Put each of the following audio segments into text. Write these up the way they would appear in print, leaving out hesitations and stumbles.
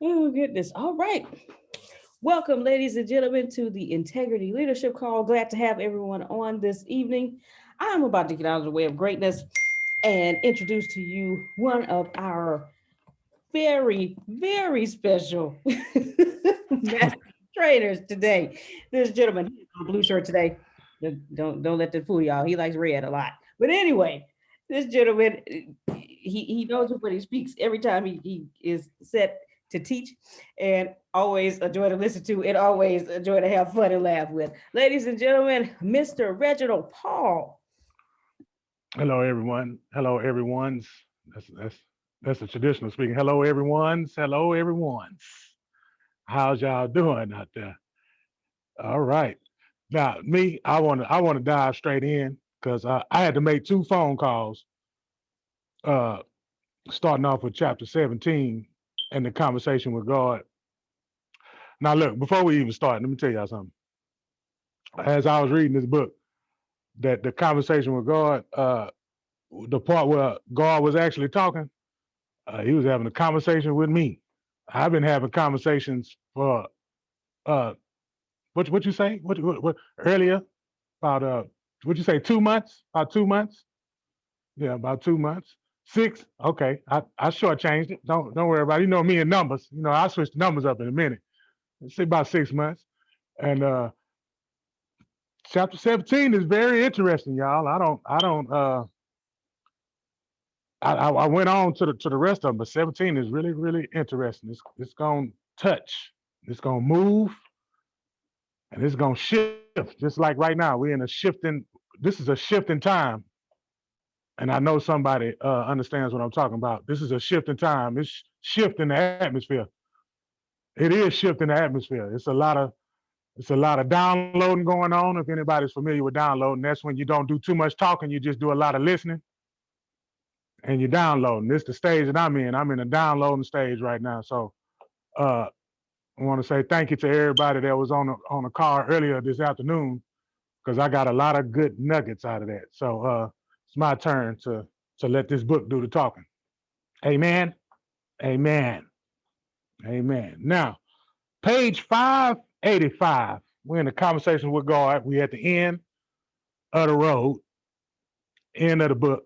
Oh, goodness. All right. Welcome, ladies and gentlemen, to the Integrity Leadership Call. Glad to have everyone on this evening. I'm about to get out of the way of greatness and introduce to you one of our very, very special master trainers today. This gentleman, he's in a blue shirt today. Don't let that fool y'all. He likes red a lot. But anyway, this gentleman, he knows what he speaks every time he is set to teach, and always a joy to listen to, and always a joy to have fun and laugh with. Ladies and gentlemen, Mr. Reginald Paul. Hello, everyone. Hello, everyone's. That's the traditional speaking. Hello, everyone's. Hello, everyone's. How's y'all doing out there? All right. Now, me, I want to dive straight in because I had to make two phone calls. Uh, Starting off with chapter 17 and the conversation with God. Now, look, before we even start, let me tell y'all something. As I was reading this book, that the conversation with God, the part where God was actually talking, he was having a conversation with me. I've been having conversations for uh what you say? What earlier about what you say 2 months? About 2 months? Yeah, about 2 months. Six? Okay. I shortchanged it. Don't worry about it. You know me and numbers. You know, I'll switch the numbers up in a minute. Let's say about 6 months. And chapter 17 is very interesting, y'all. I went on to the rest of them, but 17 is really, really interesting. It's gonna touch, it's gonna move, and it's gonna shift. Just like right now, we're in a shifting. This is a shift in time, and I know somebody understands what I'm talking about. This is a shift in time. It's shifting the atmosphere. It is shifting the atmosphere. It's a lot of downloading going on. If anybody's familiar with downloading, that's when you don't do too much talking. You just do a lot of listening and you're downloading. This is the stage that I'm in. I'm in a downloading stage right now. So uh, I want to say thank you to everybody that was on the call earlier this afternoon because I got a lot of good nuggets out of that. So it's my turn to let this book do the talking. Amen. Amen. Amen. Now, page 585. We're in the conversation with God. We at the end of the road, end of the book,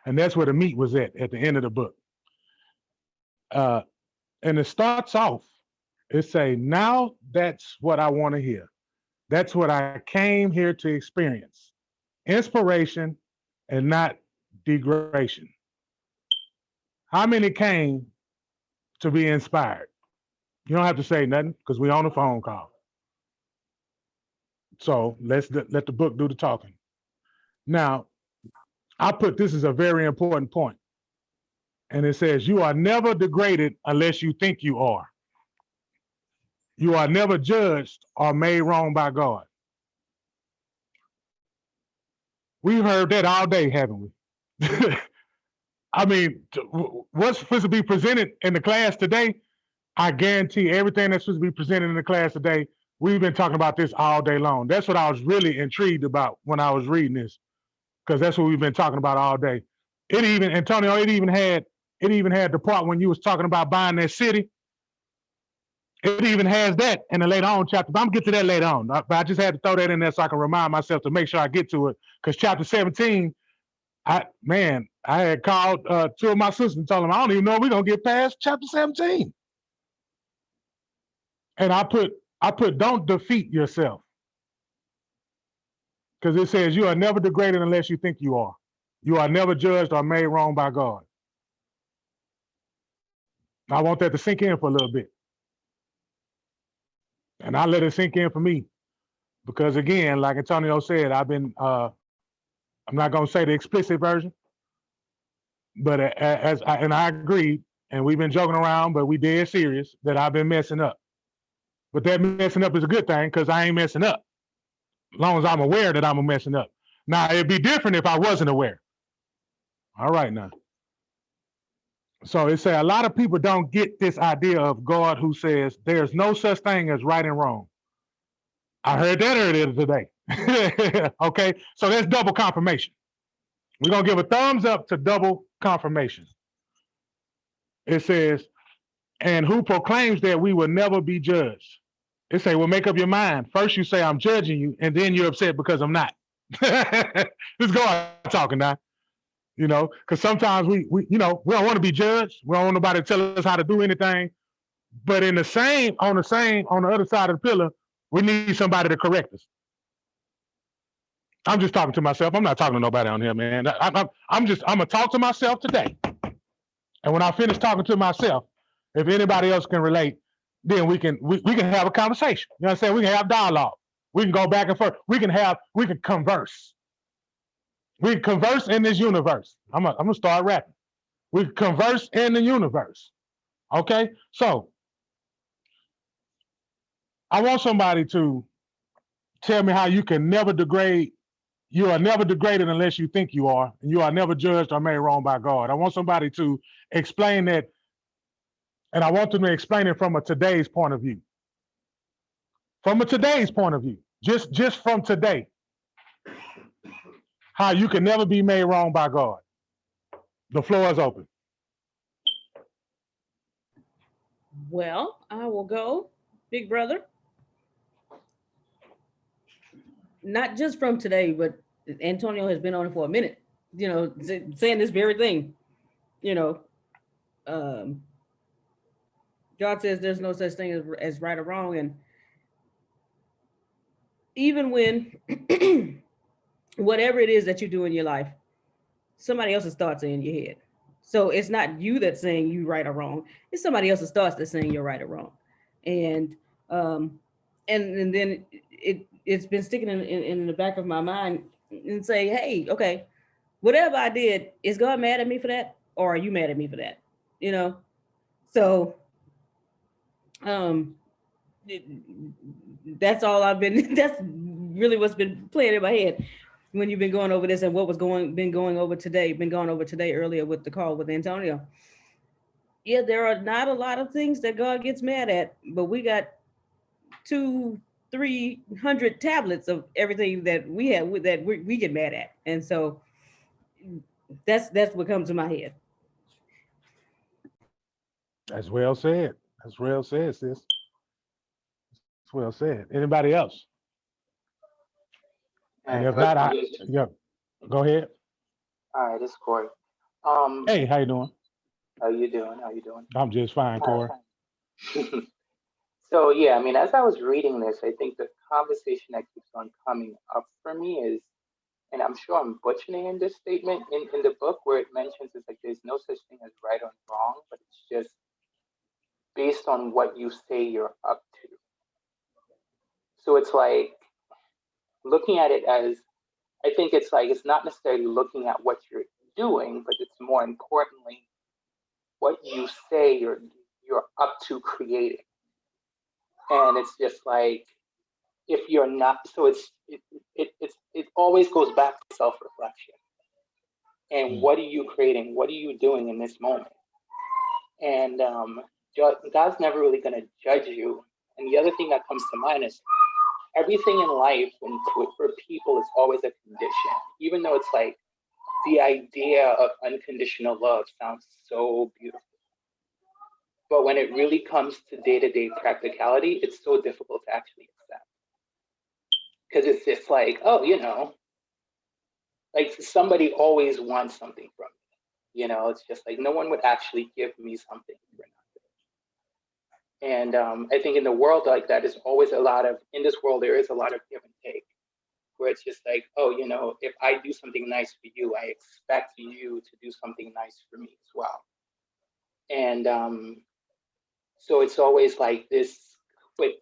and that's where the meat was at the end of the book. Uh, and it starts off. It say, "Now that's what I want to hear. That's what I came here to experience. Inspiration and not degradation." How many came to be inspired? You don't have to say nothing because we're on a phone call. So let the book do the talking. Now, I put this as a very important point, and it says, "You are never degraded unless you think you are. You are never judged or made wrong by God." We've heard that all day, haven't we? I mean, what's supposed to be presented in the class today, I guarantee everything that's supposed to be presented in the class today, we've been talking about this all day long. That's what I was really intrigued about when I was reading this, because that's what we've been talking about all day. It even, Antonio, it even had the part when you was talking about buying that city. It even has that in the later on chapter. But I'm gonna get to that later on. But I just had to throw that in there so I can remind myself to make sure I get to it. Because chapter 17, I had called two of my sisters and told them I don't even know if we're gonna get past chapter 17. And I put don't defeat yourself. Because it says you are never degraded unless you think you are. You are never judged or made wrong by God. I want that to sink in for a little bit. And I let it sink in for me. Because again, like Antonio said, I'm not gonna say the explicit version, but and I agree, and we've been joking around, but we dead serious that I've been messing up. But that messing up is a good thing because I ain't messing up. As long as I'm aware that I'm messing up. Now it'd be different if I wasn't aware. All right now. So it say a lot of people don't get this idea of God who says there's no such thing as right and wrong. I heard that earlier today. Okay, so that's double confirmation. We're gonna give a thumbs up to double confirmation. It says and who proclaims that we will never be judged. They say, well, make up your mind. First you say I'm judging you, and then you're upset because I'm not. This God talking now. Because sometimes we don't want to be judged. We don't want nobody to tell us how to do anything. But on the other side of the pillar, we need somebody to correct us. I'm just talking to myself. I'm not talking to nobody on here, man. I'm gonna talk to myself today. And when I finish talking to myself, if anybody else can relate, then we can have a conversation. You know what I'm saying? We can have dialogue. We can go back and forth. We can converse. We can converse in this universe. I'm gonna start rapping. We can converse in the universe. Okay? So I want somebody to tell me how you can never degrade. You are never degraded unless you think you are, and you are never judged or made wrong by God. I want somebody to explain that, and I want them to explain it from a today's point of view. From a today's point of view, just from today, how you can never be made wrong by God. The floor is open. Well, I will go, big brother. Not just from today, but Antonio has been on it for a minute, saying this very thing. You know, um, God says there's no such thing as right or wrong. And even when whatever it is that you do in your life, somebody else's thoughts are in your head. So it's not you that's saying you right or wrong. It's somebody else's thoughts that's saying you're right or wrong. And um, and then it's been sticking in the back of my mind and say, hey, okay, whatever I did, is God mad at me for that, or are you mad at me for that? You know. So um, it, that's all I've been. That's really what's been playing in my head when you've been going over this, and what was been going over today earlier with the call with Antonio. Yeah, there are not a lot of things that God gets mad at, but we got 200-300 tablets of everything that we have that we get mad at, and so that's what comes to my head. That's well said. That's well said, sis. That's well said. Anybody else? And if not, yeah, go ahead. All right, it's Corey. Hey, how you doing? How you doing? How you doing? I'm just fine, Corey. So yeah, I mean, as I was reading this, I think the conversation that keeps on coming up for me is, and I'm sure I'm butchering this statement in the book where it mentions it's like there's no such thing as right or wrong, but it's just based on what you say you're up to. So it's like looking at it as, I think it's like it's not necessarily looking at what you're doing, but it's more importantly what you say you're up to creating. And it's just like if you're not, so it always goes back to self-reflection. And what are you creating? What are you doing in this moment? And God's never really going to judge you. And the other thing that comes to mind is everything in life and for people is always a condition, even though it's like the idea of unconditional love sounds so beautiful. But when it really comes to day-to-day practicality, it's so difficult to actually accept. Because it's just like, oh, like somebody always wants something from me. It's just like no one would actually give me something for nothing. And I think in the world like that, is always in this world, there is a lot of give and take, where it's just like, oh, if I do something nice for you, I expect you to do something nice for me as well. And so it's always like this quid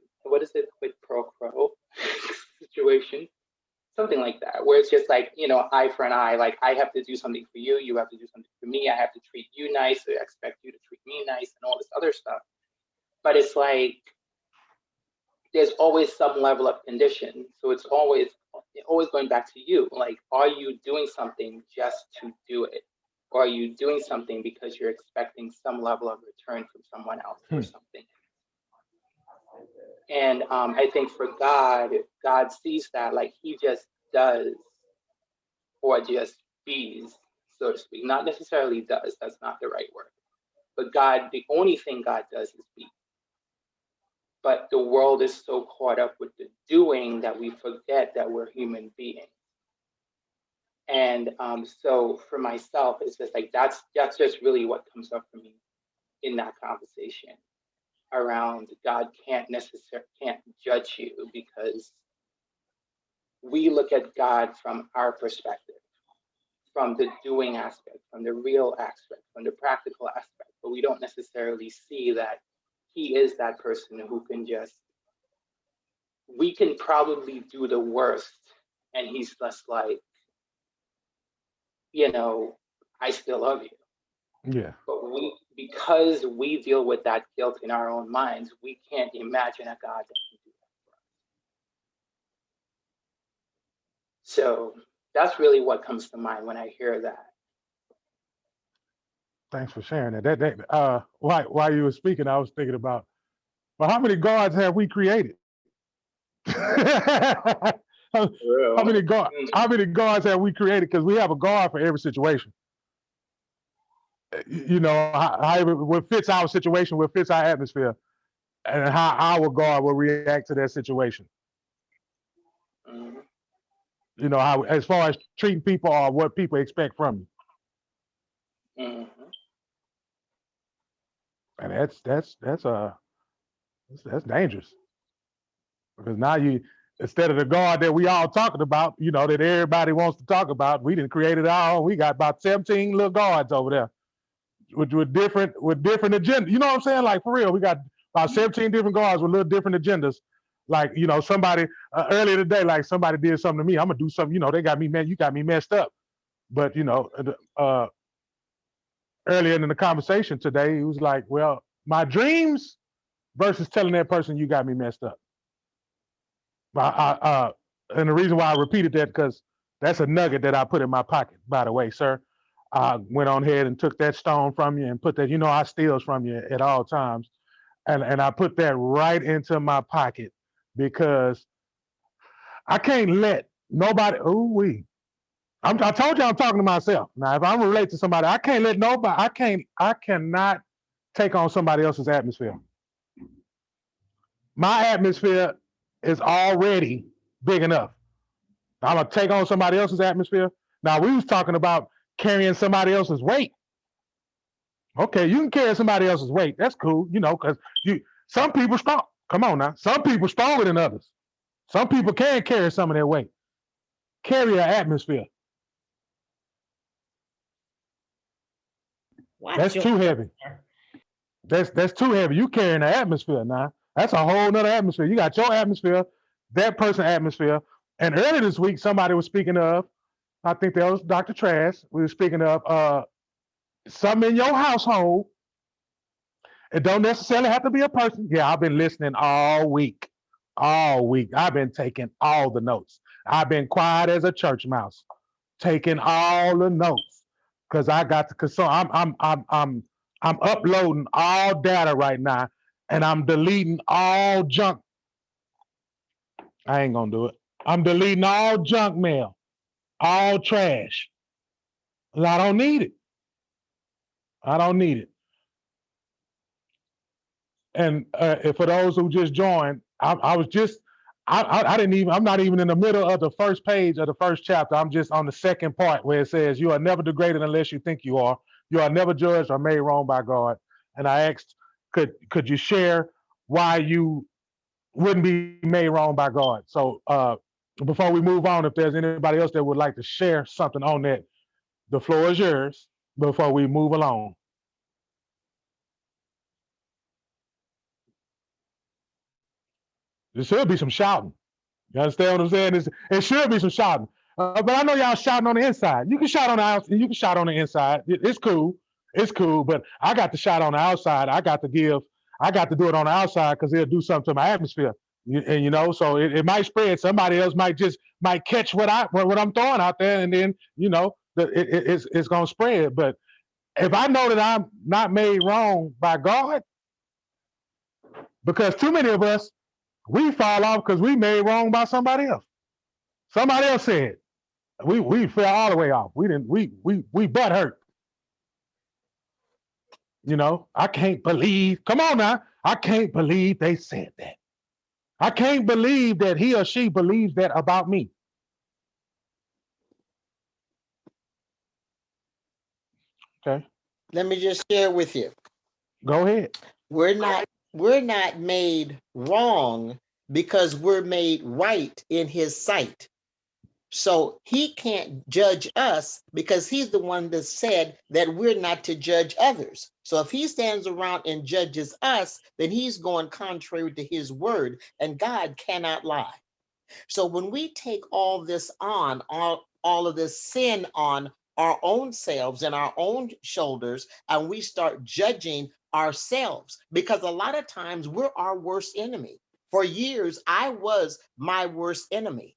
pro quo situation, something like that, where it's just like, eye for an eye, like I have to do something for you, you have to do something for me, I have to treat you nice, I expect you to treat me nice, and all this other stuff. But it's like, there's always some level of condition. So it's always going back to you. Like, are you doing something just to do it? Or are you doing something because you're expecting some level of return from someone else or something? And I think for God sees that, like he just does or just bees, so to speak. Not necessarily does, that's not the right word. But God, the only thing God does is be. But the world is so caught up with the doing that we forget that we're human beings. And so for myself, it's just like that's just really what comes up for me in that conversation around God can't judge you, because we look at God from our perspective, from the doing aspect, from the real aspect, from the practical aspect, but we don't necessarily see that he is that person who can just, we can probably do the worst and he's just like, you know, I still love you. Yeah. But because we deal with that guilt in our own minds, we can't imagine a God that can do that for us. So that's really what comes to mind when I hear that. Thanks for sharing that. While you were speaking, I was thinking about, well, how many gods have we created? how many gods have we created? Because we have a God for every situation. You know, however what fits our situation, what fits our atmosphere, and how our God will react to that situation. Mm-hmm. You know, how as far as treating people or what people expect from you. Mm-hmm. And that's dangerous. Because now you, instead of the God that we all talking about, you know, that everybody wants to talk about, we didn't create it all. We got about 17 little gods over there with different agendas. You know what I'm saying? Like for real, we got about 17 different gods with little different agendas. Like, you know, somebody earlier today, like somebody did something to me, I'm gonna do something, you know, they got me, man, you got me messed up. But you know, earlier in the conversation today, he was like, well, my dreams versus telling that person you got me messed up. And the reason why I repeated that, because that's a nugget that I put in my pocket, by the way, sir. I went on ahead and took that stone from you and put that, you know, I steals from you at all times. And I put that right into my pocket because I can't let nobody, I told you I'm talking to myself. Now, if I'm relate to somebody, I can't let nobody, I cannot take on somebody else's atmosphere. My atmosphere is already big enough. I'm gonna take on somebody else's atmosphere. Now we was talking about carrying somebody else's weight. Okay, you can carry somebody else's weight. That's cool, you know, because some people strong. Come on now, some people stronger than others. Some people can carry some of their weight. Carry an atmosphere. That's too heavy. That's too heavy. You carrying the atmosphere now. That's a whole nother atmosphere. You got your atmosphere, that person's atmosphere. And earlier this week, somebody was speaking of, I think that was Dr. Trash. We were speaking of something in your household. It don't necessarily have to be a person. Yeah, I've been listening all week. All week. I've been taking all the notes. I've been quiet as a church mouse, taking all the notes. Cause I got to, cause so I'm uploading all data right now and I'm deleting all junk. I ain't gonna do it. I'm deleting all junk mail, all trash. I don't need it. I don't need it. And for those who just joined, I didn't even, I'm not even in the middle of the first page of the first chapter. I'm just on the second part where it says, you are never degraded unless you think you are. You are never judged or made wrong by God. And I asked, could you share why you wouldn't be made wrong by God? So before we move on, if there's anybody else that would like to share something on that, the floor is yours before we move along. There should be some shouting. You understand what I'm saying? It should be some shouting. But I know y'all shouting on the inside. You can shout on the outside. You can shout on the inside. It's cool. It's cool. But I got to shout on the outside. I got to do it on the outside because it'll do something to my atmosphere. And you know, so it might spread. Somebody else might catch what I'm throwing out there, and then you know, it's gonna spread. But if I know that I'm not made wrong by God, because too many of us, we fall off because we made wrong by somebody else. Somebody else said we fell all the way off. We butt hurt. I can't believe, come on now, I can't believe they said that. I can't believe that he or she believes that about me. Okay, Let me just share with you. go ahead. We're not we're not made wrong because we're made right in his sight. So he can't judge us because he's the one that said that we're not to judge others. So if he stands around and judges us, then he's going contrary to his word, and God cannot lie. So when we take all this on, all of this sin on our own selves and our own shoulders, and we start judging ourselves, because a lot of times we're our worst enemy. For years, I was my worst enemy.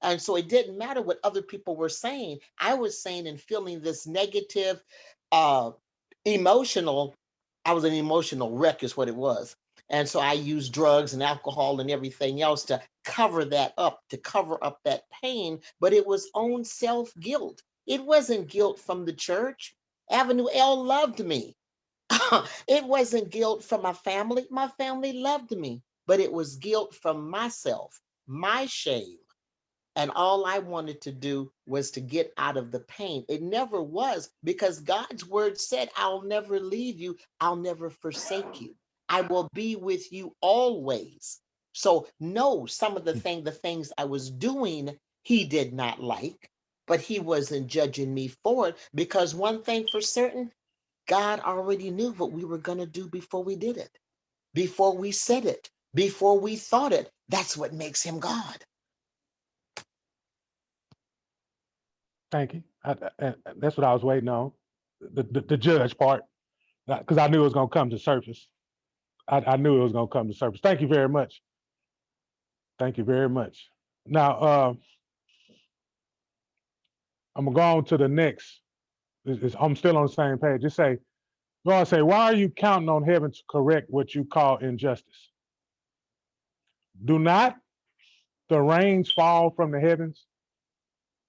And so it didn't matter what other people were saying. I was saying and feeling this negative, uh, emotional, I was an emotional wreck, is what it was. And so I used drugs and alcohol and everything else to cover that up, to cover up that pain. But it was own self guilt. It wasn't guilt from the church. Avenue L loved me. It wasn't guilt from my family. My family loved me, but it was guilt from myself, my shame. And all I wanted to do was to get out of the pain. It never was, because God's word said, I'll never leave you. I'll never forsake you. I will be with you always. So no, some of the things I was doing, he did not like, but he wasn't judging me for it, because one thing for certain, God already knew what we were going to do before we did it, before we said it, before we thought it. That's what makes him God. Thank you. That's what I was waiting on, the judge part, because I knew it was going to come to surface. I knew it was going to come to surface. Thank you very much. Thank you very much. Now, I'm going to go on to the next. I'm still on the same page. Just say, God say, why are you counting on heaven to correct what you call injustice? Do not the rains fall from the heavens?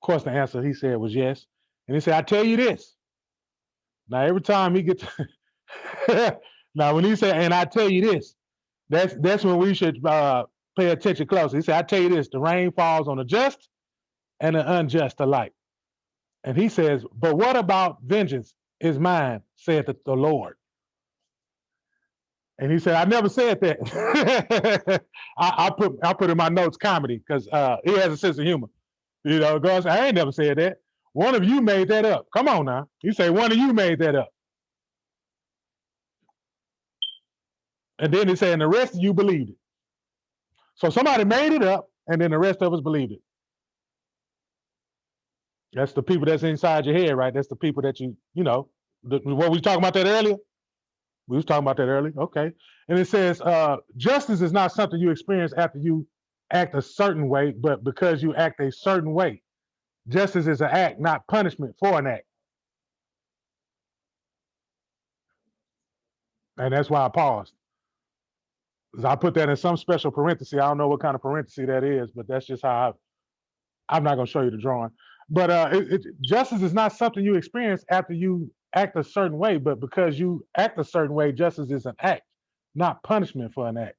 Of course, the answer he said was yes. And he said, I tell you this. Now, every time he gets, now when he said, and I tell you this, that's when we should pay attention closely. He said, I tell you this, the rain falls on the just and the unjust alike. And he says, but what about vengeance is mine, saith the Lord. And he said, I never said that. I put in my notes comedy because he has a sense of humor. God said, I ain't never said that. One of you made that up. Come on now. You say one of you made that up. And then he said, and the rest of you believed it. So somebody made it up, and then the rest of us believed it. That's the people that's inside your head, right? That's the people that what we was talking about that earlier? We was talking about that earlier. Okay. And it says, justice is not something you experience after you act a certain way, but because you act a certain way. Justice is an act, not punishment for an act. And that's why I paused. Because I put that in some special parenthesis. I don't know what kind of parenthesis that is, but that's just how I'm not going to show you the drawing. But justice is not something you experience after you act a certain way, but because you act a certain way, justice is an act, not punishment for an act.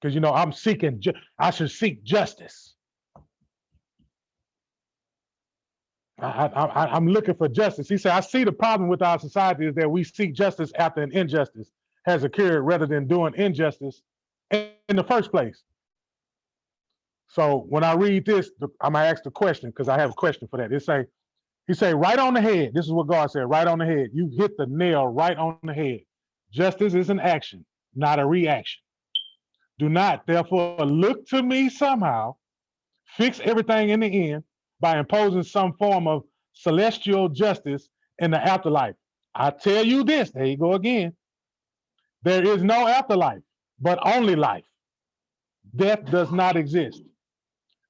Because I'm seeking, I should seek justice. I'm looking for justice. He said, I see the problem with our society is that we seek justice after an injustice has occurred rather than doing injustice in the first place. So when I read this, I'm gonna ask the question because I have a question for that. He say, right on the head. This is what God said, right on the head. You hit the nail right on the head. Justice is an action, not a reaction. Do not, therefore, look to me somehow, fix everything in the end by imposing some form of celestial justice in the afterlife. I tell you this, there you go again. There is no afterlife, but only life. Death does not exist.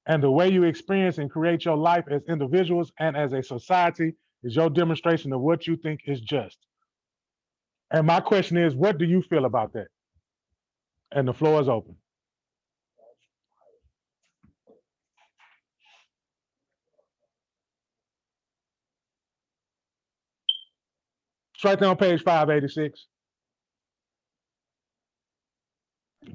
And the way you experience and create your life as individuals and as a society is your demonstration of what you think is just. And my question is, what do you feel about that? And the floor is open. It's right there on page 586.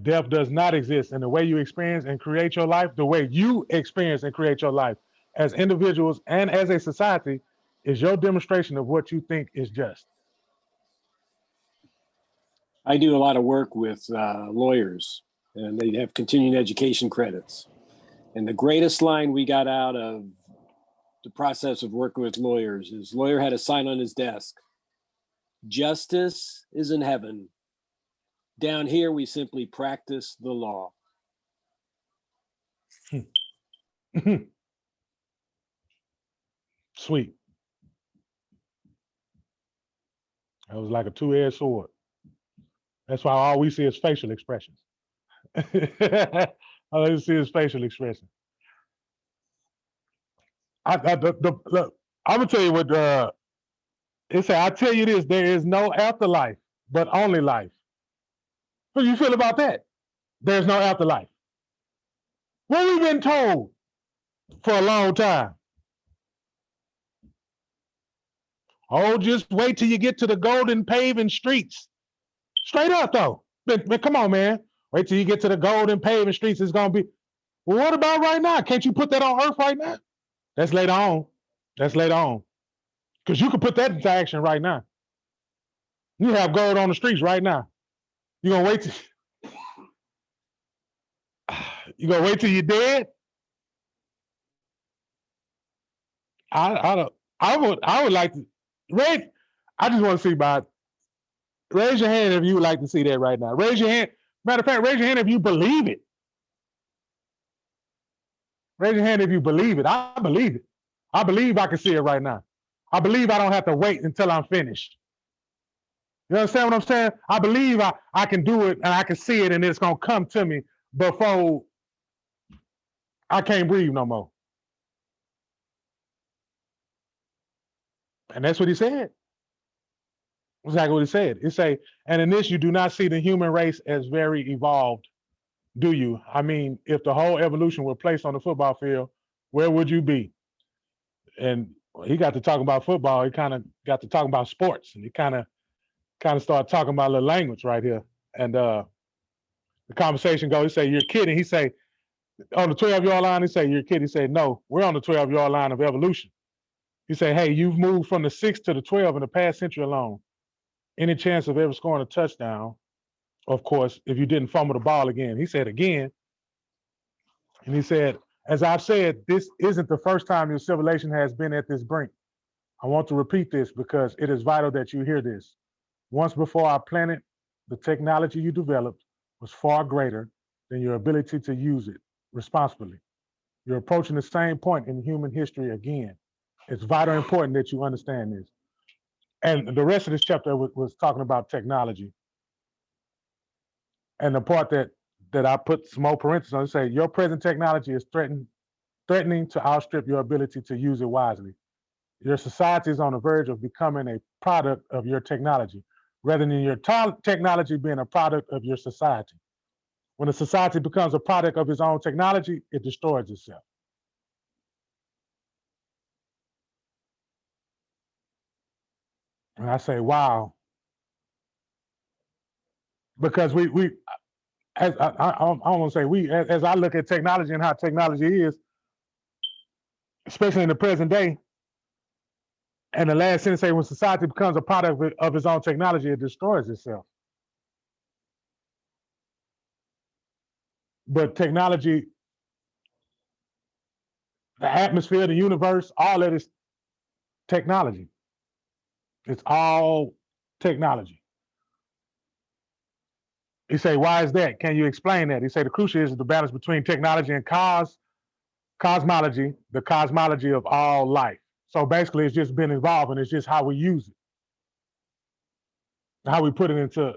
Death does not exist. And the way you experience and create your life, the way you experience and create your life as individuals and as a society is your demonstration of what you think is just. I do a lot of work with lawyers, and they have continuing education credits. And the greatest line we got out of the process of working with lawyers is lawyer had a sign on his desk. Justice is in heaven. Down here, we simply practice the law. Sweet. That was like a two-edged sword. That's why all we see is facial expressions. All we see is facial expressions. Look, I'm gonna tell you what it said. I tell you this: there is no afterlife, but only life. What do you feel about that? There's no afterlife. What we've been told for a long time. Oh, just wait till you get to the golden paving streets. Straight up though. But come on, man. Wait till you get to the golden paving streets. It's gonna be. Well, what about right now? Can't you put that on earth right now? That's later on. That's later on. Because you can put that into action right now. You have gold on the streets right now. You gonna wait till you're dead? I would like to raise. I just want to see about. Raise your hand if you would like to see that right now. Raise your hand. Matter of fact, raise your hand if you believe it. Raise your hand if you believe it. I believe it. I believe I can see it right now. I believe I don't have to wait until I'm finished. You understand what I'm saying? I believe I can do it and I can see it and it's gonna come to me before I can't breathe no more. And that's what he said. Exactly what he said. He say, and in this you do not see the human race as very evolved, do you? I mean, if the whole evolution were placed on the football field, where would you be? And he got to talk about football. He kind of got to talk about sports, and he kind of started talking about a little language right here. And the conversation goes, he say, you're kidding. He say, on the 12-yard line, he say, you're kidding. He say, no, we're on the 12-yard line of evolution. He say, hey, you've moved from the 6 to the 12 in the past century alone. Any chance of ever scoring a touchdown, of course, if you didn't fumble the ball again. He said again, and he said, as I've said, this isn't the first time your civilization has been at this brink. I want to repeat this because it is vital that you hear this. Once before our planet, the technology you developed was far greater than your ability to use it responsibly. You're approaching the same point in human history again. It's vital important that you understand this. And the rest of this chapter was talking about technology. And the part that I put some more parentheses on, say your present technology is threatening to outstrip your ability to use it wisely. Your society is on the verge of becoming a product of your technology, rather than your technology being a product of your society. When a society becomes a product of its own technology, it destroys itself. And I say, wow. Because we as I want to say we, as I look at technology and how technology is, especially in the present day, and the last sentence say when society becomes a product of its own technology, it destroys itself. But technology, the atmosphere, the universe, all that is technology. It's all technology. He say, why is that? Can you explain that? He say the crucial is the balance between technology and cosmology, the cosmology of all life. So basically, it's just been evolving. It's just how we use it, how we put it into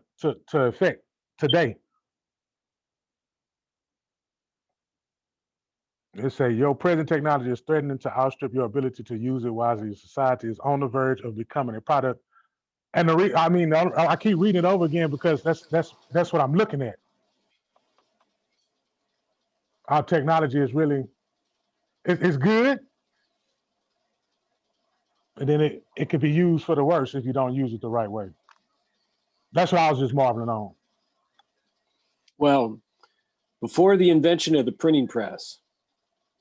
effect today. It say your present technology is threatening to outstrip your ability to use it wisely. Society is on the verge of becoming a product. And I keep reading it over again because that's what I'm looking at. Our technology is really it's good. And then it could be used for the worse if you don't use it the right way. That's what I was just marveling on. Well, before the invention of the printing press,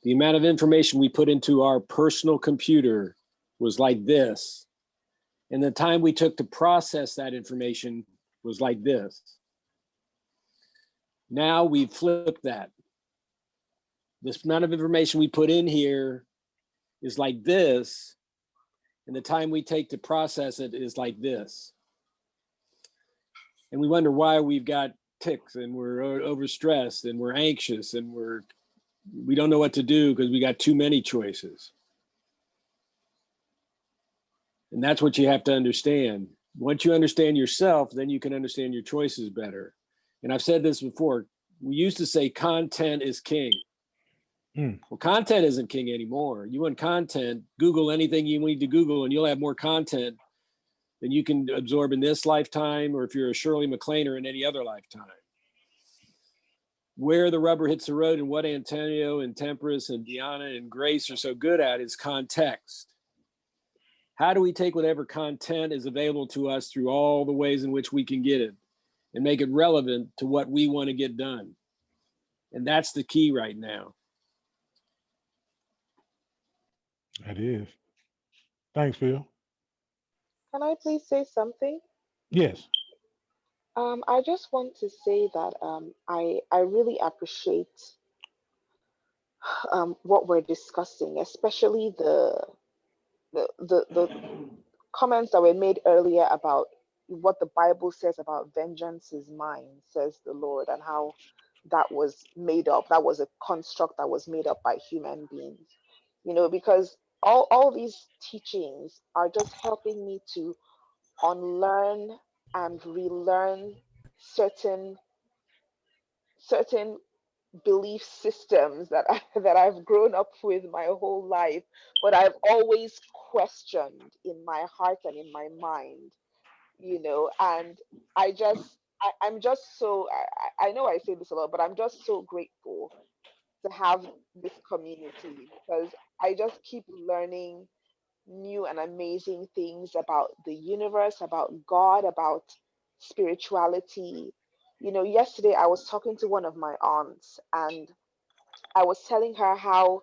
the amount of information we put into our personal computer was like this. And the time we took to process that information was like this. Now we've flipped that. This amount of information we put in here is like this, and the time we take to process it is like this. And we wonder why we've got tics and we're overstressed and we're anxious and we don't know what to do because we got too many choices. And that's what you have to understand. Once you understand yourself, then you can understand your choices better. And I've said this before, we used to say content is king. Well, content isn't king anymore. You want content, Google anything you need to Google and you'll have more content than you can absorb in this lifetime, or if you're a Shirley MacLaine or in any other lifetime. Where the rubber hits the road and what Antonio and Temperance and Diana and Grace are so good at is context. How do we take whatever content is available to us through all the ways in which we can get it and make it relevant to what we want to get done? And that's the key right now. That is. Thanks, Phil. Can I please say something? Yes. I just want to say that I really appreciate what we're discussing, especially the comments that were made earlier about what the Bible says about vengeance is mine, says the Lord, and how that was made up. That was a construct that was made up by human beings. You know, because all these teachings are just helping me to unlearn and relearn certain belief systems that that I've grown up with my whole life, but I've always questioned in my heart and in my mind, you know. And I'm just so I know I say this a lot, but I'm just so grateful to have this community, because I just keep learning new and amazing things about the universe, about God, about spirituality. You know, yesterday I was talking to one of my aunts and I was telling her how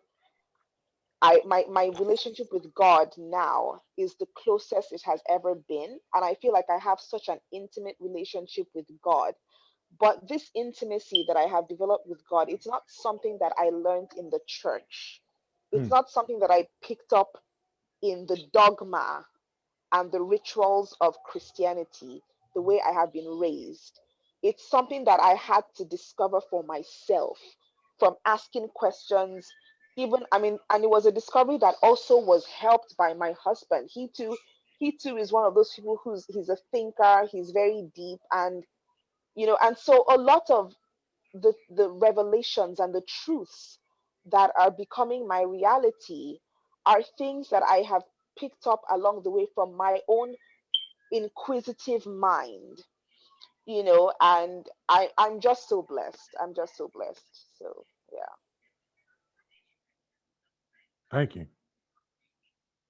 my relationship with God now is the closest it has ever been. And I feel like I have such an intimate relationship with God. But this intimacy that I have developed with God, it's not something that I learned in the church. It's not something that I picked up in the dogma and the rituals of Christianity, the way I have been raised. It's something that I had to discover for myself from asking questions. Even, I mean, and it was a discovery that also was helped by my husband. He too is one of those people he's a thinker, he's very deep, and you know, and so a lot of the revelations and the truths that are becoming my reality are things that I have picked up along the way from my own inquisitive mind, you know. And I'm just so blessed. I'm just so blessed. So yeah. Thank you.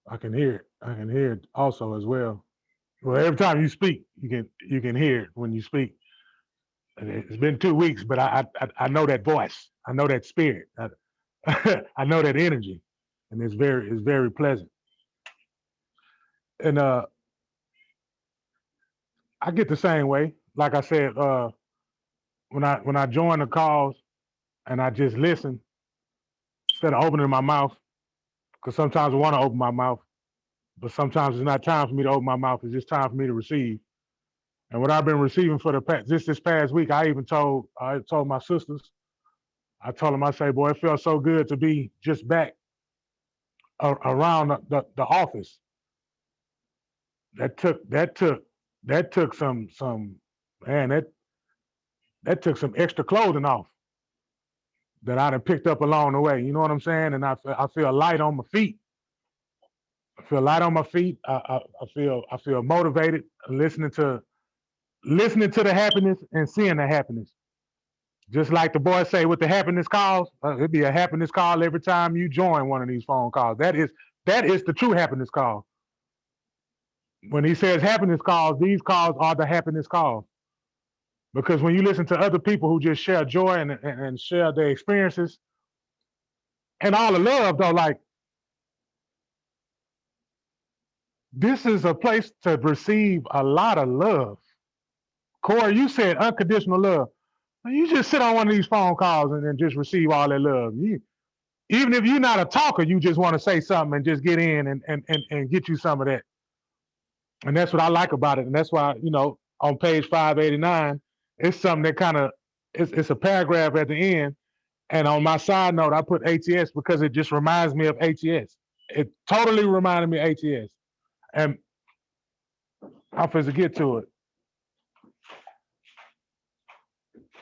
I can hear it. I can hear it also as well. Well, every time you speak, you can hear it when you speak. And it's been 2 weeks, but I know that voice. I know that spirit. I know that energy, and it's very pleasant. And I get the same way. Like I said, when I join the calls and I just listen instead of opening my mouth, because sometimes I want to open my mouth, but sometimes it's not time for me to open my mouth. It's just time for me to receive. And what I've been receiving for the past this past week, I told my sisters, I told them, I say, boy, it feels so good to be just back around the office. That took some man, that took some extra clothing off that I done picked up along the way. You know what I'm saying? And I feel light on my feet. I feel light on my feet. I feel motivated listening to the happiness and seeing the happiness. Just like the boys say with the happiness calls, it'd be a happiness call every time you join one of these phone calls. That is the true happiness call. When he says happiness calls, these calls are the happiness calls. Because when you listen to other people who just share joy and share their experiences and all the love, though, like, this is a place to receive a lot of love. Corey, you said unconditional love. You just sit on one of these phone calls and then just receive all that love. Even if you're not a talker, you just want to say something and just get in and get you some of that. And that's what I like about it. And that's why, on page 589, it's something that kind of, it's a paragraph at the end. And on my side note, I put ATS because it just reminds me of ATS. It totally reminded me of ATS. And I'm supposed to get to it.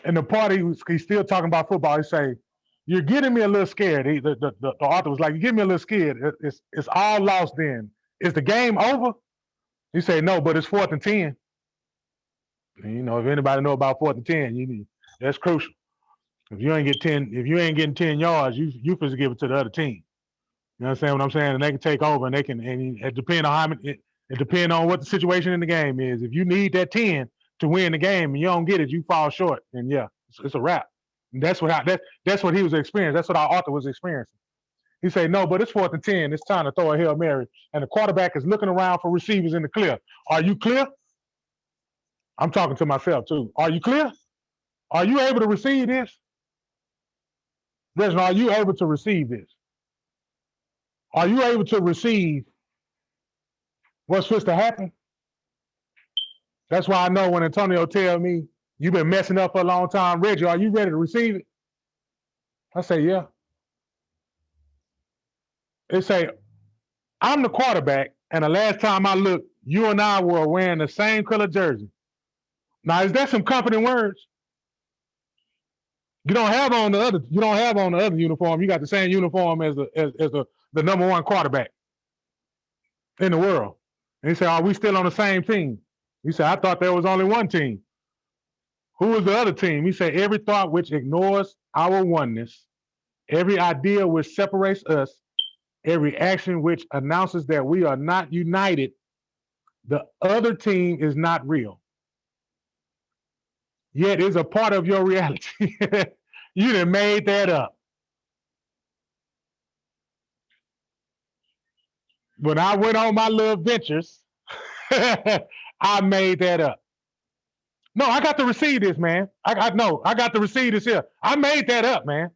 And the part he's still talking about football. He say, "You're getting me a little scared." The author was like, "You're getting me a little scared. It's all lost then. Is the game over?" He say, "No, but it's 4th and 10." And, if anybody know about 4th and 10, that's crucial. If you ain't getting 10 yards, you supposed to give it to the other team. You understand what I'm saying? And they can take over, and it depends on how many. It depends on what the situation in the game is. If you need that 10 to win the game and you don't get it, you fall short. And yeah, it's a wrap. And that's what he was experiencing. That's what our author was experiencing. He said, "No, but it's 4th and 10. It's time to throw a Hail Mary." And the quarterback is looking around for receivers in the clear. Are you clear? I'm talking to myself too. Are you clear? Are you able to receive this? Reginald, are you able to receive this? Are you able to receive what's supposed to happen? That's why I know when Antonio tells me, "You've been messing up for a long time, Reggie, are you ready to receive it?" I say, "Yeah." They say, "I'm the quarterback, and the last time I looked, you and I were wearing the same color jersey." Now, is that some comforting words? You don't have on the other uniform. You got the same uniform as the number one quarterback in the world. And he said, "Are we still on the same team?" He said, "I thought there was only one team." "Who was the other team?" He said, "Every thought which ignores our oneness, every idea which separates us, every action which announces that we are not united, the other team is not real. Yet is a part of your reality." You done made that up. When I went on my little ventures, I made that up. No, I got to receive this, man. I got to receive this here. I made that up, man.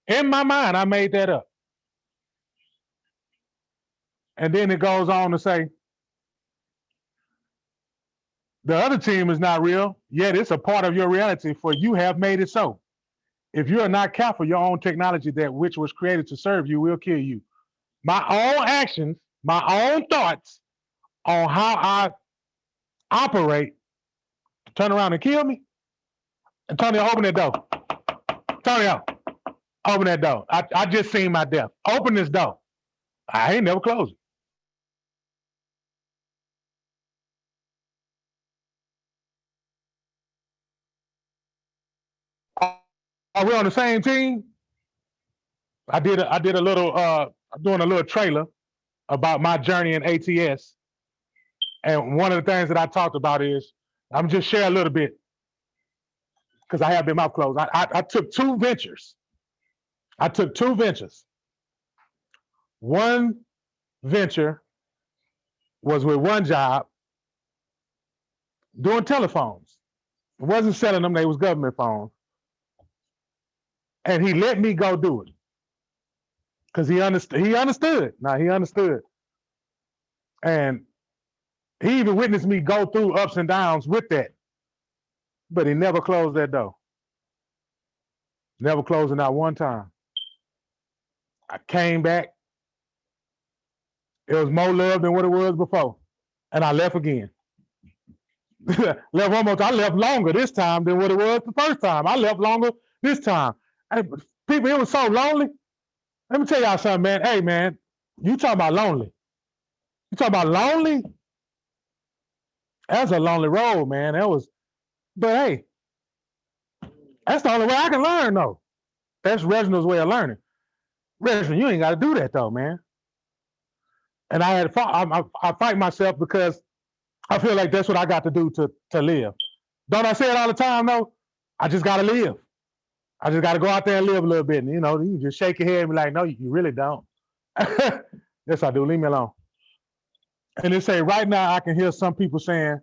In my mind, I made that up. And then it goes on to say, the other team is not real, yet it's a part of your reality, for you have made it so. If you are not careful, your own technology, that which was created to serve you, will kill you. My own actions, my own thoughts on how I operate, turn around and kill me. Antonio, open that door. Antonio, open that door. I just seen my death. Open this door. I ain't never closed it. Are we on the same team? I did a little I'm doing a little trailer about my journey in ATS. And one of the things that I talked about is, I'm just share a little bit because I have been mouth closed. I took two ventures. One venture was with one job doing telephones. It wasn't selling them, they was government phones. And he let me go do it. Because he understood. Now he understood. And he even witnessed me go through ups and downs with that. But he never closed that door. Never closed it, not one time. I came back. It was more love than what it was before. And I left again. Left one more time. I left longer this time than what it was the first time. I left longer this time. And people, it was so lonely. Let me tell y'all something, man. Hey, man, you talking about lonely. You talking about lonely? That's a lonely road, man. But hey, that's the only way I can learn, though. That's Reginald's way of learning. Reginald, you ain't got to do that, though, man. And I had to fight. I fight myself because I feel like that's what I got to do to live. Don't I say it all the time, though? I just got to live. I just got to go out there and live a little bit. And, you know, you just shake your head and be like, no, you really don't. Yes, I do. Leave me alone. And they say, right now, I can hear some people saying,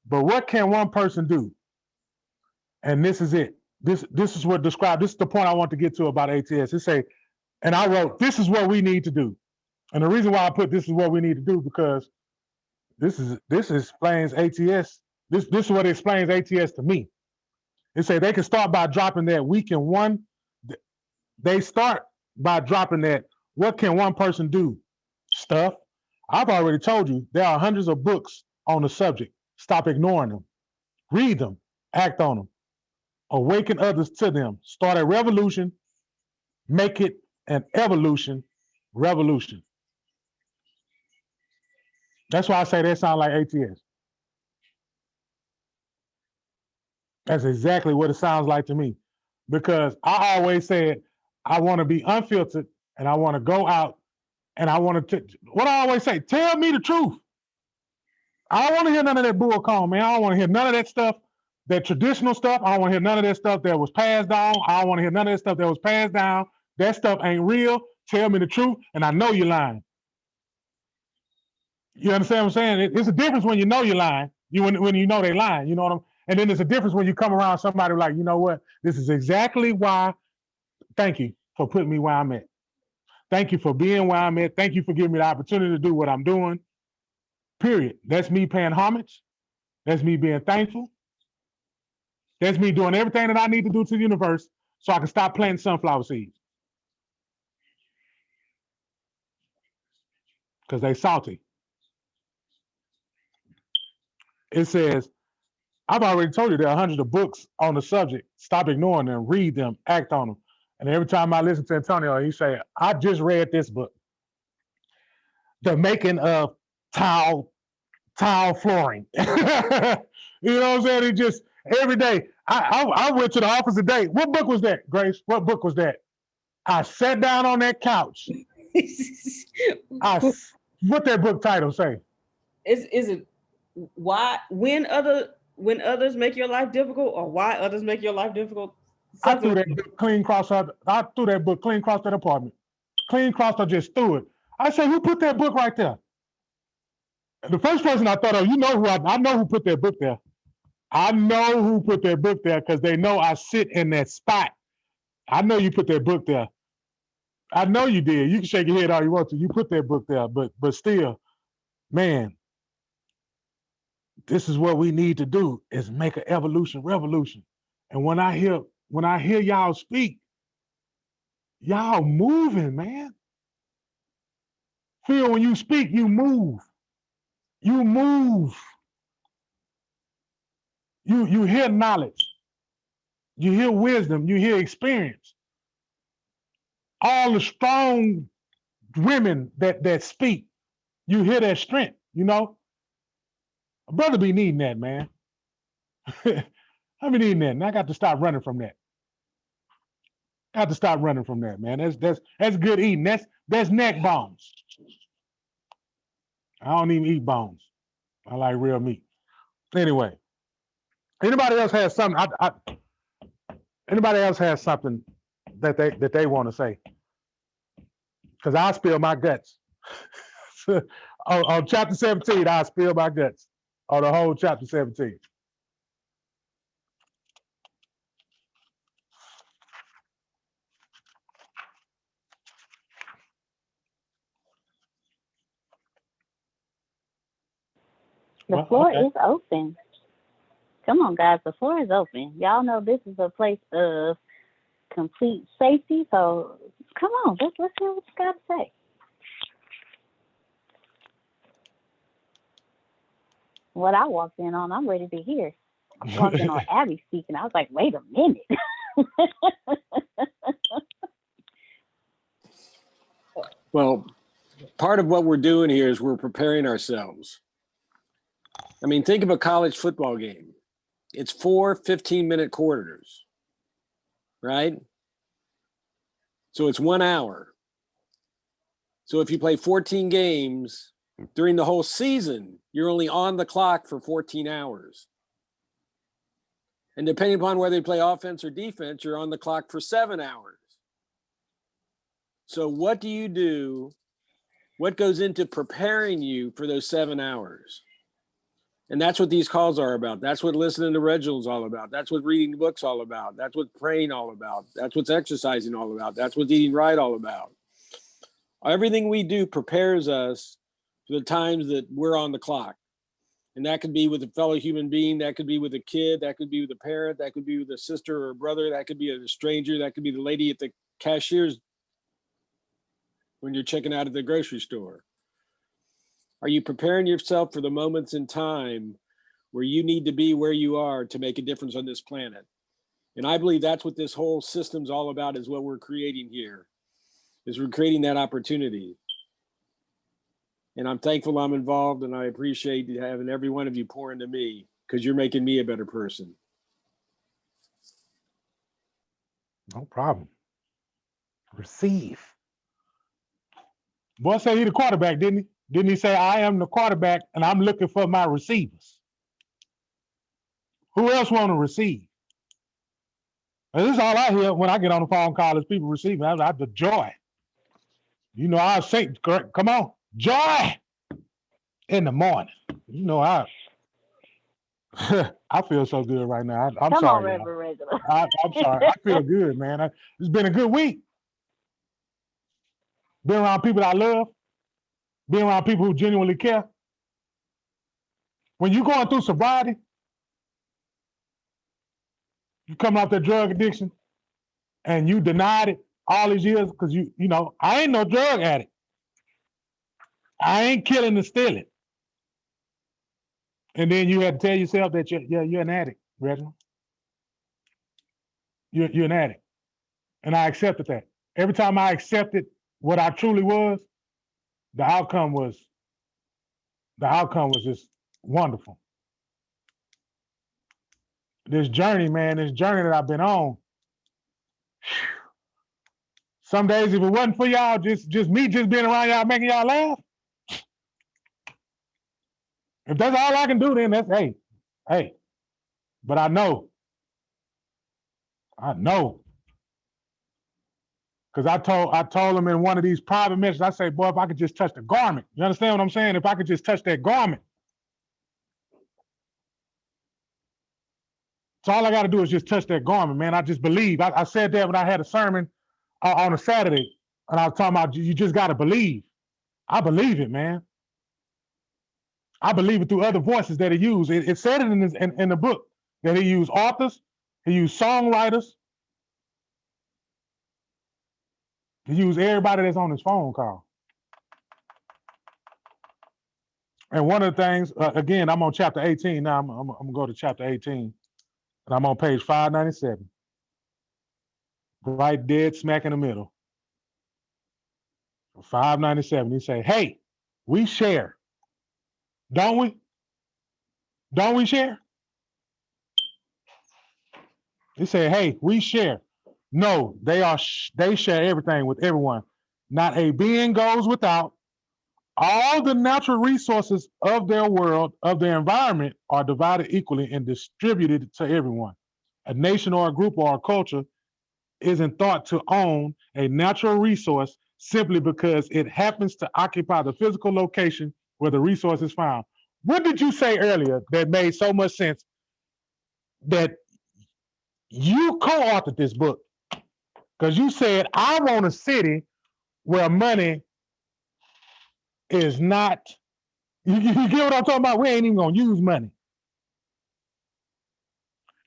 but what can one person do? And this is it. This is what described, this is the point I want to get to about ATS. It say, and I wrote, this is what we need to do. And the reason why I put this is what we need to do, because this explains ATS. This is what explains ATS to me. It say they can start by dropping that we can one. They start by dropping that what can one person do stuff. I've already told you there are hundreds of books on the subject. Stop ignoring them. Read them. Act on them. Awaken others to them. Start a revolution. Make it an evolution. Revolution. That's why I say that sound like ATS. That's exactly what it sounds like to me. Because I always said I want to be unfiltered and I want to go out and I want to, what I always say, tell me the truth. I don't want to hear none of that bull call, man. I don't want to hear none of that stuff, that traditional stuff. I don't want to hear none of that stuff that was passed down. I don't want to hear none of that stuff that was passed down. That stuff ain't real. Tell me the truth, and I know you're lying. You understand what I'm saying? It's a difference when you know you're lying. When you know they're lying, you know what I'm. And then there's a difference when you come around somebody like, you know what? This is exactly why. Thank you for putting me where I'm at. Thank you for being where I'm at. Thank you for giving me the opportunity to do what I'm doing. Period. That's me paying homage. That's me being thankful. That's me doing everything that I need to do to the universe so I can stop planting sunflower seeds. Because they salty. It says, I've already told you there are hundreds of books on the subject. Stop ignoring them, read them, act on them. And every time I listen to Antonio, he say, I just read this book. The Making of Tile Flooring. You know what I'm saying? It just, every day. I went to the office today. What book was that, Grace? What book was that? I sat down on that couch. What that book title say? Is it when others make your life difficult, or why others make your life difficult? I threw that book clean across that apartment. Clean across, I just threw it. I said, who put that book right there? And the first person I thought of, you know who I know who put that book there. I know who put that book there because they know I sit in that spot. I know you put that book there. I know you did. You can shake your head all you want to. You put that book there, but still, man, this is what we need to do is make an revolution. And when I hear y'all speak, y'all moving, man. Feel when you speak, you move. You move. You hear knowledge. You hear wisdom. You hear experience. All the strong women that speak, you hear their strength, you know? A brother be needing that, man. I be needing that, and I got to stop running from that. I have to stop running from that, man. That's good eating. That's neck bones. I don't even eat bones. I like real meat. Anyway, anybody else has something? Anybody else has something that they want to say? Because I spill my guts. on chapter 17, I spill my guts on the whole chapter 17. The floor is open. Come on, guys. The floor is open. Y'all know this is a place of complete safety. So come on, let's hear what you got to say. What I walked in on, I'm ready to hear. I walked in on Abby speaking. I was like, wait a minute. Well, part of what we're doing here is we're preparing ourselves. I mean, think of a college football game. It's 4 15-minute quarters, right? So it's 1 hour. So if you play 14 games, During the whole season, you're only on the clock for 14 hours. And depending upon whether you play offense or defense, you're on the clock for 7 hours. So what do you do? What goes into preparing you for those 7 hours? And that's what these calls are about. That's what listening to Reginald's all about. That's what reading the book's all about. That's what praying all about. That's what's exercising all about. That's what eating right all about. Everything we do prepares us for the times that we're on the clock. And that could be with a fellow human being. That could be with a kid. That could be with a parent. That could be with a sister or a brother. That could be a stranger. That could be the lady at the cashier's when you're checking out at the grocery store. Are you preparing yourself for the moments in time where you need to be where you are to make a difference on this planet? And I believe that's what this whole system's all about, is what we're creating here, is we're creating that opportunity. And I'm thankful I'm involved, and I appreciate having every one of you pour into me, because you're making me a better person. No problem. Receive. Boy said he the quarterback, didn't he? Didn't he say, I am the quarterback and I'm looking for my receivers? Who else want to receive? And this is all I hear when I get on the phone call is people receiving. I the joy. You know, I say, come on, joy in the morning. You know, I feel so good right now. I'm Come sorry. on, Reverend Reginald. I'm sorry. I feel good, man. It's been a good week. Been around people that I love. Being around people who genuinely care. When you're going through sobriety, you come off that drug addiction, and you denied it all these years because you know, I ain't no drug addict. I ain't killing and stealing. And then you had to tell yourself that you're an addict, Reginald. You're an addict. And I accepted that. Every time I accepted what I truly was, the outcome was just wonderful. This journey, man, this journey that I've been on. Some days, if it wasn't for y'all, just me just being around y'all, making y'all laugh. If that's all I can do, then that's hey. But I know. Because I told him in one of these private messages, I say, boy, if I could just touch the garment. You understand what I'm saying? If I could just touch that garment. So all I got to do is just touch that garment, man. I just believe. I said that when I had a sermon on a Saturday, and I was talking about you just got to believe. I believe it, man. I believe it through other voices that he used. It said it in the book that he used authors, he used songwriters, he used everybody that's on his phone call. And one of the things, again, I'm on chapter 18 now. I'm going to go to chapter 18, and I'm on page 597. Right dead smack in the middle. 597. He say, hey, we share. Don't we? Don't we share? He said, hey, we share. No, they share everything with everyone. Not a being goes without. All the natural resources of their world, of their environment, are divided equally and distributed to everyone. A nation or a group or a culture isn't thought to own a natural resource simply because it happens to occupy the physical location where the resource is found. What did you say earlier that made so much sense that you co-authored this book? Because you said, I want a city where money is not, you get what I'm talking about? We ain't even gonna use money.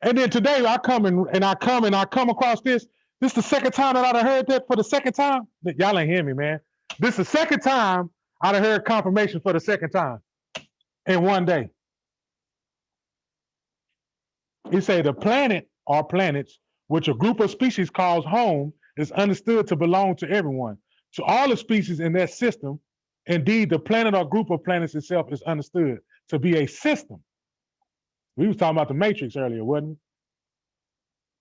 And then today I come across this. This is the second time that I'd heard that for the second time. Y'all ain't hear me, man. This is the second time I'd heard confirmation for the second time in one day. He say the planet or planets, which a group of species calls home, is understood to belong to everyone. To all the species in that system, indeed, the planet or group of planets itself is understood to be a system. We was talking about the matrix earlier, wasn't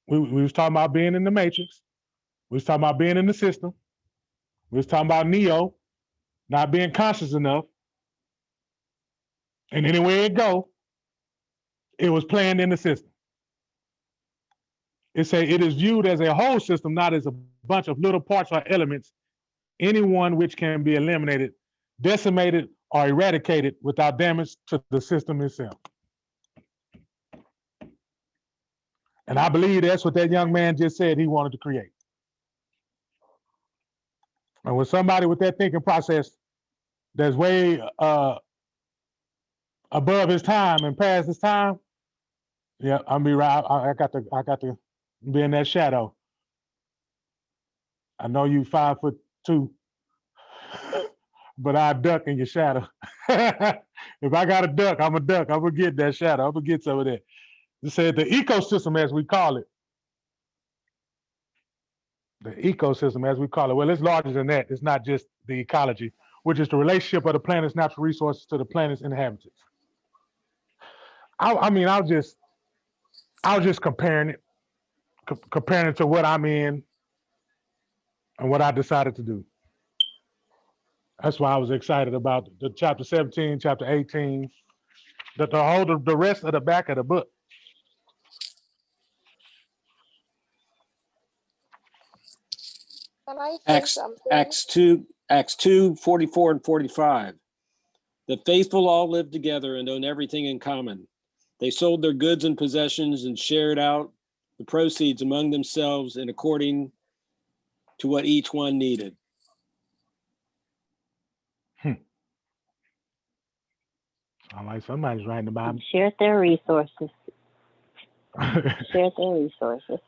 we? We was talking about being in the matrix. We was talking about being in the system. We was talking about Neo not being conscious enough And anywhere it go, it was planned in the system. It say it is viewed as a whole system, not as a bunch of little parts or elements, any one which can be eliminated, decimated, or eradicated without damage to the system itself. And I believe that's what that young man just said he wanted to create. And with somebody with that thinking process that's way above his time and past his time, yeah, I'm be right. I got to be in that shadow. I know you 5'2", but I duck in your shadow. If I got a duck, I'm a duck. I'm gonna get that shadow. I'm gonna get some of that. It said the ecosystem, as we call it. The ecosystem, as we call it. Well, it's larger than that. It's not just the ecology, which is the relationship of the planet's natural resources to the planet's inhabitants. I mean, I was just comparing it, comparing it to what I'm in and what I decided to do. That's why I was excited about the chapter 17, chapter 18, the rest of the back of the book. Can I say Acts, something? Acts 2, 44 and 45. The faithful all lived together and owned everything in common. They sold their goods and possessions and shared out the proceeds among themselves and according to what each one needed. I'm like, somebody's writing about me. Shared their resources. Shared their resources.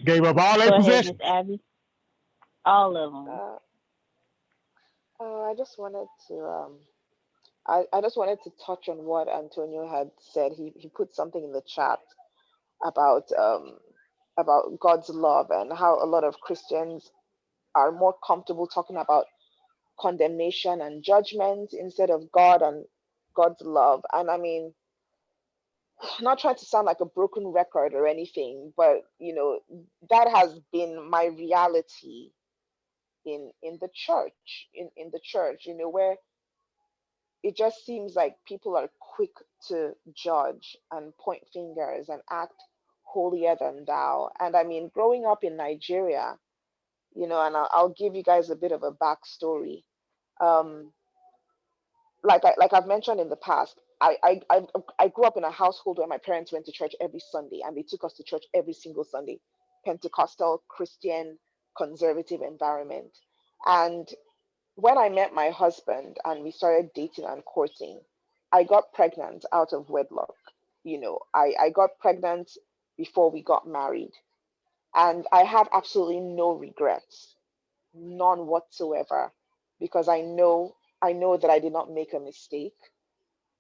Gave up all their Go ahead, possessions. Miss Abby. All of them. I just wanted to I just wanted to touch on what Antonio had said. He put something in the chat about God's love and how a lot of Christians are more comfortable talking about condemnation and judgment instead of God and God's love. And I mean, not trying to sound like a broken record or anything, but that has been my reality in the church, in the church, where it just seems like people are quick to judge and point fingers and act holier than thou. And I mean, growing up in Nigeria, and I'll give you guys a bit of a backstory. Um, like I've mentioned in the past, I grew up in a household where my parents went to church every Sunday, and they took us to church every single Sunday. Pentecostal, Christian, conservative environment. And when I met my husband and we started dating and courting, I got pregnant out of wedlock. I got pregnant before we got married. And I have absolutely no regrets, none whatsoever, because I know that I did not make a mistake.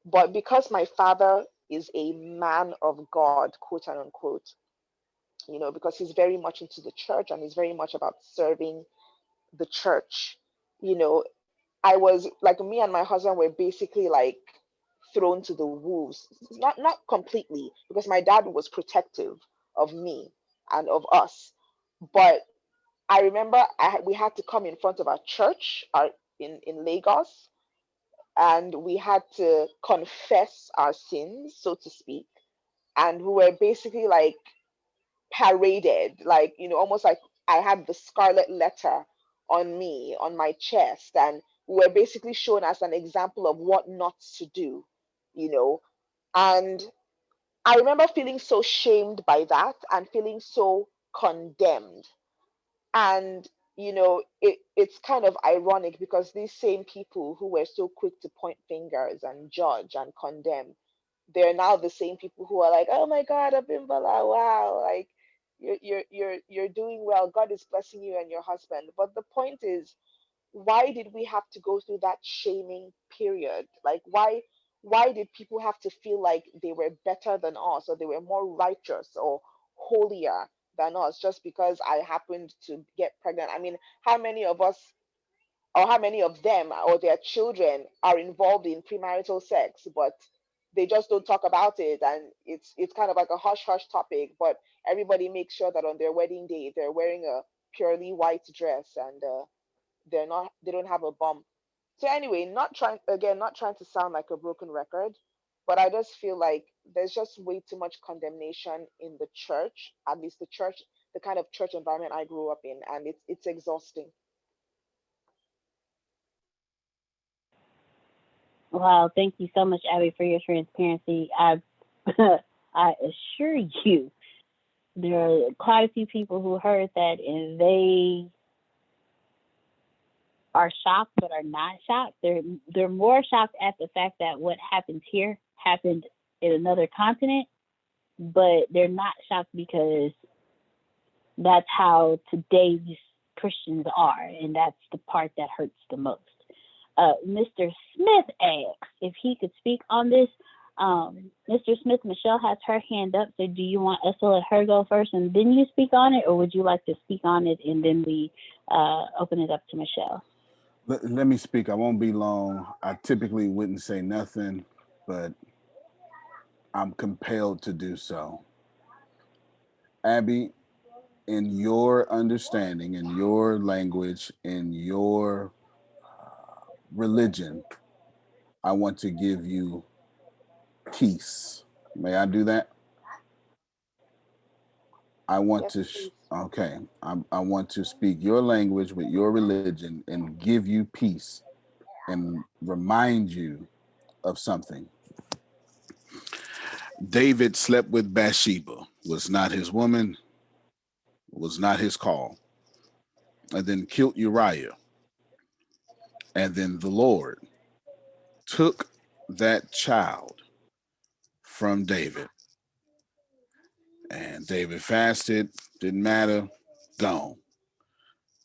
But because my father is a man of God, quote and unquote, because he's very much into the church and he's very much about serving the church, you know, I was like, me and my husband were basically like thrown to the wolves. Not completely, because my dad was protective of me and of us. But I remember we had to come in front of our church in Lagos, and we had to confess our sins, so to speak. And we were basically like paraded, like, almost like I had the scarlet letter on me, on my chest, and we were basically shown as an example of what not to do, you know. And I remember feeling so shamed by that and feeling so condemned. And it's kind of ironic because these same people who were so quick to point fingers and judge and condemn, they're now the same people who are like, oh my God, Abimbala, wow, like you're doing well. God is blessing you and your husband. But the point is, why did we have to go through that shaming period? Like, why did people have to feel like they were better than us, or they were more righteous or holier than us, just because I happened to get pregnant? I mean, how many of us, or how many of them or their children are involved in premarital sex, but they just don't talk about it, and it's kind of like a hush hush topic, but everybody makes sure that on their wedding day they're wearing a purely white dress, and they don't have a bump. So anyway, not trying to sound like a broken record, but I just feel like there's just way too much condemnation in the church, at least the church, the kind of church environment I grew up in, and it's exhausting. Wow, thank you so much, Abby, for your transparency. I I assure you, there are quite a few people who heard that and they are shocked but are not shocked. They're more shocked at the fact that what happens here happened in another continent, but they're not shocked because that's how today's Christians are, and that's the part that hurts the most. Mr. Smith asks if he could speak on this. Mr. Smith, Michelle has her hand up, so do you want us to let her go first and then you speak on it, or would you like to speak on it and then we open it up to Michelle? Let me speak. I won't be long. I typically wouldn't say nothing, but I'm compelled to do so. Abby, in your understanding, in your language, in your religion, I want to give you peace. May I do that? I want Yes, to, please. okay. I want to speak your language with your religion and give you peace and remind you of something. David slept with Bathsheba, was not his woman, was not his call, and then killed Uriah. And then the Lord took that child from David. And David fasted, didn't matter, gone.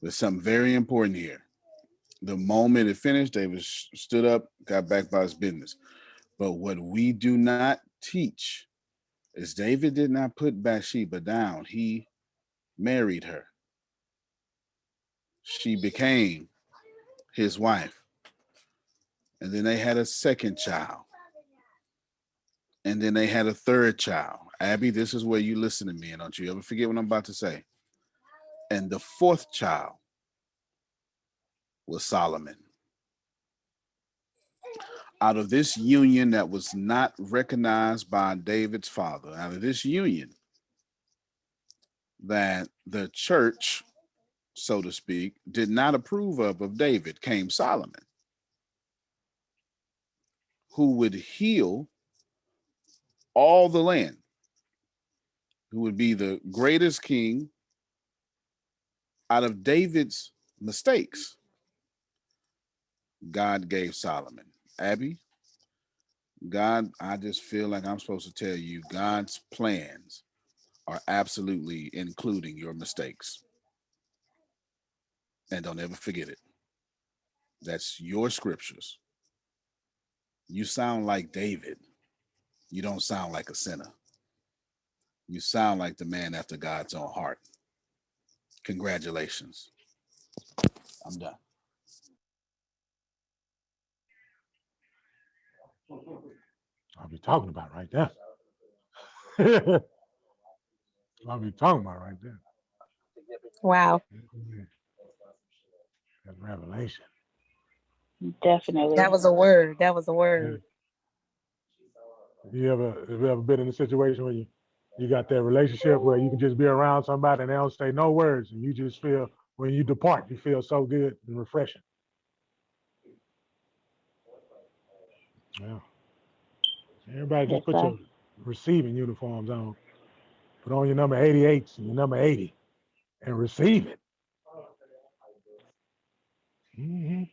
There's something very important here. The moment it finished, David stood up, got back by his business. But what we do not teach is David did not put Bathsheba down. He married her. She became his wife. And then they had a second child. And then they had a third child. Abby, this is where you listen to me, and don't you ever forget what I'm about to say. And the fourth child was Solomon. Out of this union that was not recognized by David's father, out of this union that the church, so to speak, did not approve of David, came Solomon, who would heal all the land, who would be the greatest king. Out of David's mistakes, God gave Solomon. Abby, God, I just feel like I'm supposed to tell you God's plans are absolutely including your mistakes. And don't ever forget it. That's your scriptures. You sound like David. You don't sound like a sinner. You sound like the man after God's own heart. Congratulations. I'm done. I'll be talking about right there. I'll be talking about right there. Wow. That revelation. Definitely. That was a word. That was a word. Have you ever been in a situation where you got that relationship where you can just be around somebody and they don't say no words and you just feel when you depart, you feel so good and refreshing. Yeah. Everybody Yes, just put sir. your receiving uniforms on. Put on your number 88s and your number 80 and receive it. Mm-hmm.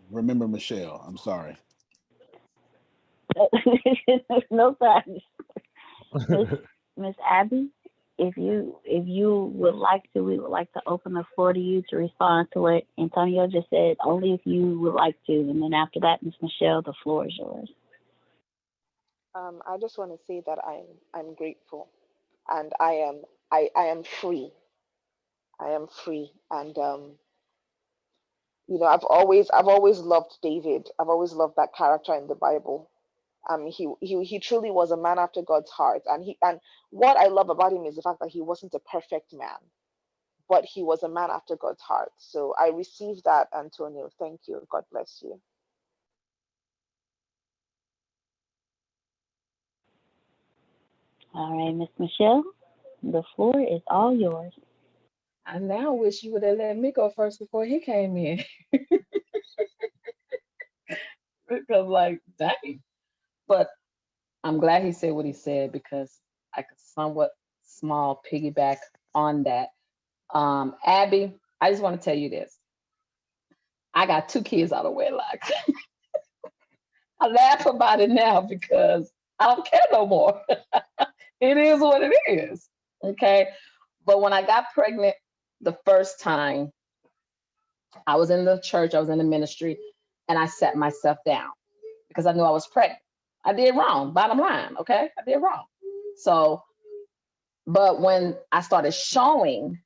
Remember Michelle. I'm sorry. No thanks. Miss Abby, if you would like to, we would like to open the floor to you to respond to what Antonio just said. Only if you would like to, and then after that, Miss Michelle, the floor is yours. I just want to say that I'm grateful, and I am free. I am free, and I've always loved David. I've always loved that character in the Bible. He truly was a man after God's heart, and what I love about him is the fact that he wasn't a perfect man, but he was a man after God's heart. So I received that, Antonio. Thank you. God bless you. All right, Miss Michelle, the floor is all yours. I now wish you would have let me go first before he came in. Because, like, dang. But I'm glad he said what he said because I could somewhat small piggyback on that. Abby, I just want to tell you this. I got 2 kids out of wedlock. I laugh about it now because I don't care no more. It is what it is. Okay. But when I got pregnant the first time, I was in the church, I was in the ministry, and I sat myself down because I knew I was pregnant. I did wrong, bottom line. Okay. I did wrong. So, but when I started showing,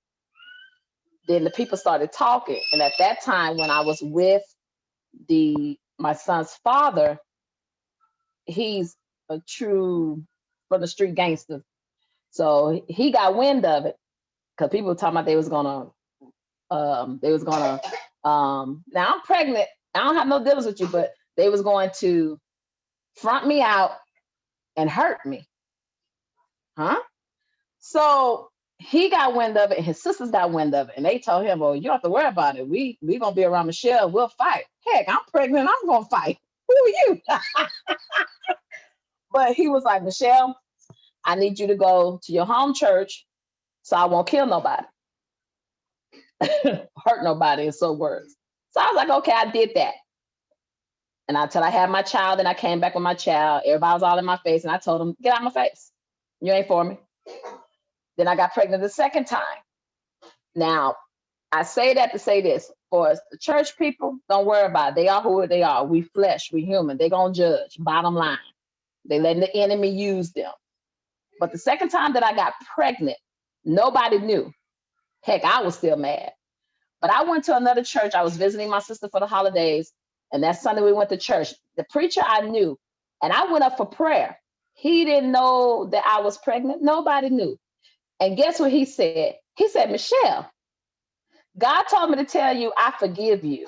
then the people started talking. And at that time, when I was with my son's father, he's a true from the street gangster. So he got wind of it because people were talking about now I'm pregnant. I don't have no dealings with you, but they was going to front me out and hurt me. Huh? So he got wind of it, and his sisters got wind of it, and they told him, "Well, you don't have to worry about it. We gonna be around Michelle. We'll fight. Heck, I'm pregnant. I'm gonna fight. Who are you?" But he was like, "Michelle, I need you to go to your home church, so I won't kill nobody, hurt nobody." In some words. So I was like, "Okay, I did that." And until I had my child, and I came back with my child, everybody was all in my face, and I told them, "Get out of my face. You ain't for me." Then I got pregnant the second time. Now, I say that to say this. For us, the church people, don't worry about it. They are who they are. We flesh, we human. They gonna judge, bottom line. They letting the enemy use them. But the second time that I got pregnant, nobody knew. Heck, I was still mad. But I went to another church. I was visiting my sister for the holidays. And that Sunday we went to church. The preacher I knew, and I went up for prayer. He didn't know that I was pregnant. Nobody knew. And guess what he said? He said, "Michelle, God told me to tell you, I forgive you."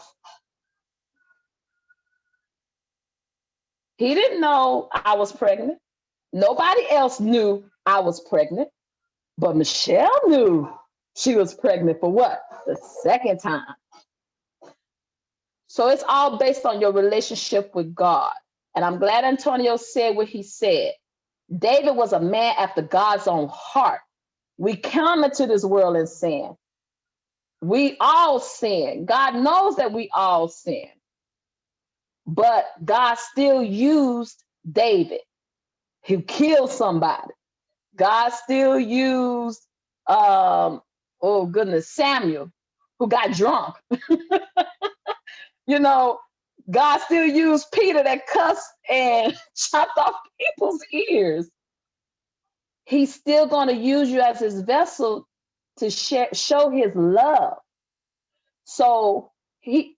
He didn't know I was pregnant. Nobody else knew I was pregnant. But Michelle knew she was pregnant for what? The second time. So it's all based on your relationship with God. And I'm glad Antonio said what he said. David was a man after God's own heart. We come into this world in sin. We all sin. God knows that we all sin. But God still used David, who killed somebody. God still used, Samuel, who got drunk. You know, God still used Peter that cussed and chopped off people's ears. He's still going to use you as his vessel to show his love. So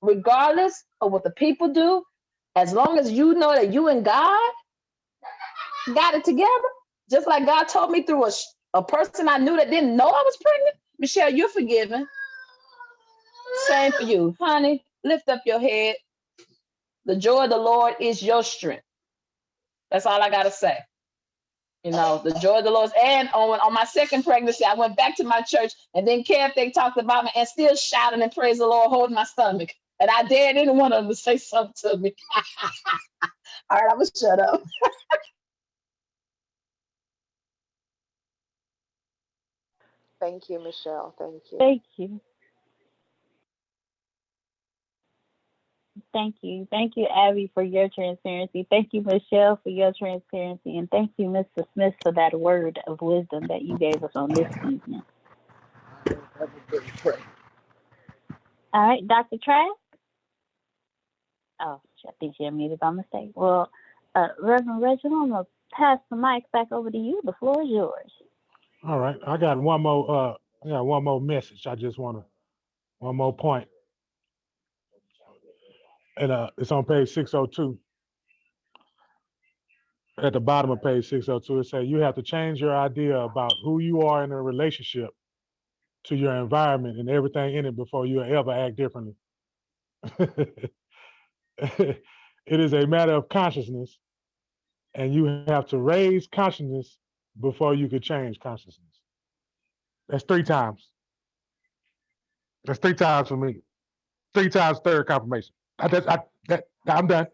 regardless of what the people do, as long as you know that you and God got it together, just like God told me through a person I knew that didn't know I was pregnant, Michelle, you're forgiven. Same for you, honey. Lift up your head. The joy of the Lord is your strength. That's all I got to say. You know, the joy of the Lord. And on my second pregnancy, I went back to my church, and then Kev, they talked about me and still shouting and praise the Lord, holding my stomach. And I dared any one of them to say something to me. All right, I'm going to shut up. Thank you, Michelle. Thank you. Thank you. Thank you. Thank you, Abby, for your transparency. Thank you, Michelle, for your transparency. And thank you, Mr. Smith, for that word of wisdom that you gave us on this evening. All right, Dr. Trask? Oh, I think she unmuted by mistake. Well, Reverend Reginald, I'm going to pass the mic back over to you. The floor is yours. All right, I got one more message. I just want to one more point, and it's on page 602. At the bottom of page 602, it says you have to change your idea about who you are in a relationship to your environment and everything in it before you ever act differently. It is a matter of consciousness, and you have to raise consciousness before you could change consciousness. That's 3 times. That's 3 times for me. 3 times third confirmation. I'm done.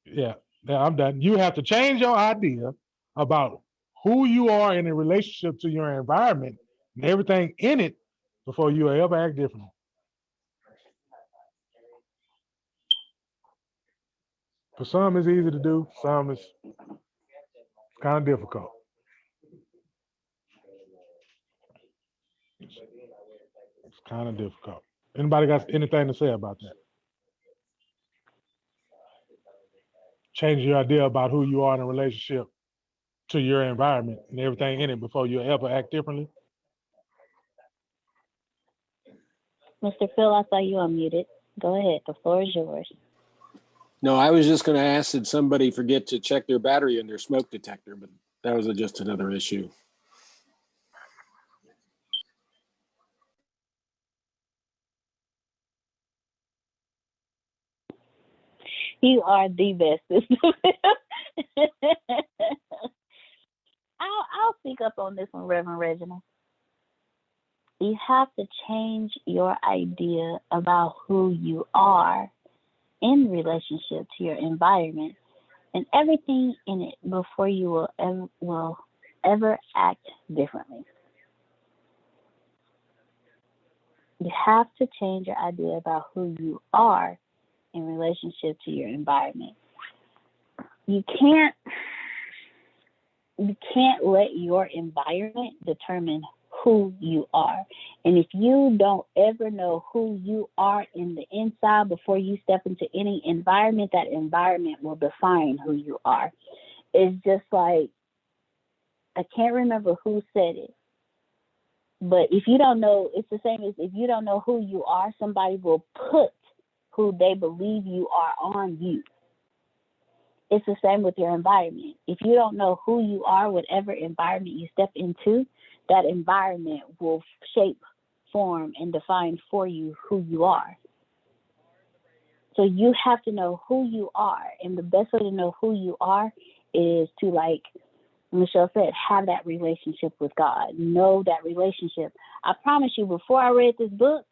Yeah, I'm done. You have to change your idea about who you are in a relationship to your environment and everything in it before you ever act differently. For some, it's easy to do. Some it's kind of difficult. It's kind of difficult. Anybody got anything to say about that? Change your idea about who you are in a relationship to your environment and everything in it before you ever act differently. Mr. Phil, I saw you unmuted. Go ahead. The floor is yours. No, I was just going to ask, did somebody forget to check their battery in their smoke detector? But that was just another issue. You are the best, Mr. Phil. I'll speak up on this one, Reverend Reginald. You have to change your idea about who you are in relationship to your environment and everything in it before you will ever act differently. You have to change your idea about who you are in relationship to your environment. You can't let your environment determine who you are. And if you don't ever know who you are in the inside before you step into any environment, that environment will define who you are. It's just like, I can't remember who said it, but if you don't know, it's the same as if you don't know who you are, somebody will put who they believe you are on you. It's the same with your environment. If you don't know who you are, whatever environment you step into, that environment will shape, form, and define for you who you are. So you have to know who you are. And the best way to know who you are is to, like Michelle said, have that relationship with God. Know that relationship. I promise you, before I read this book,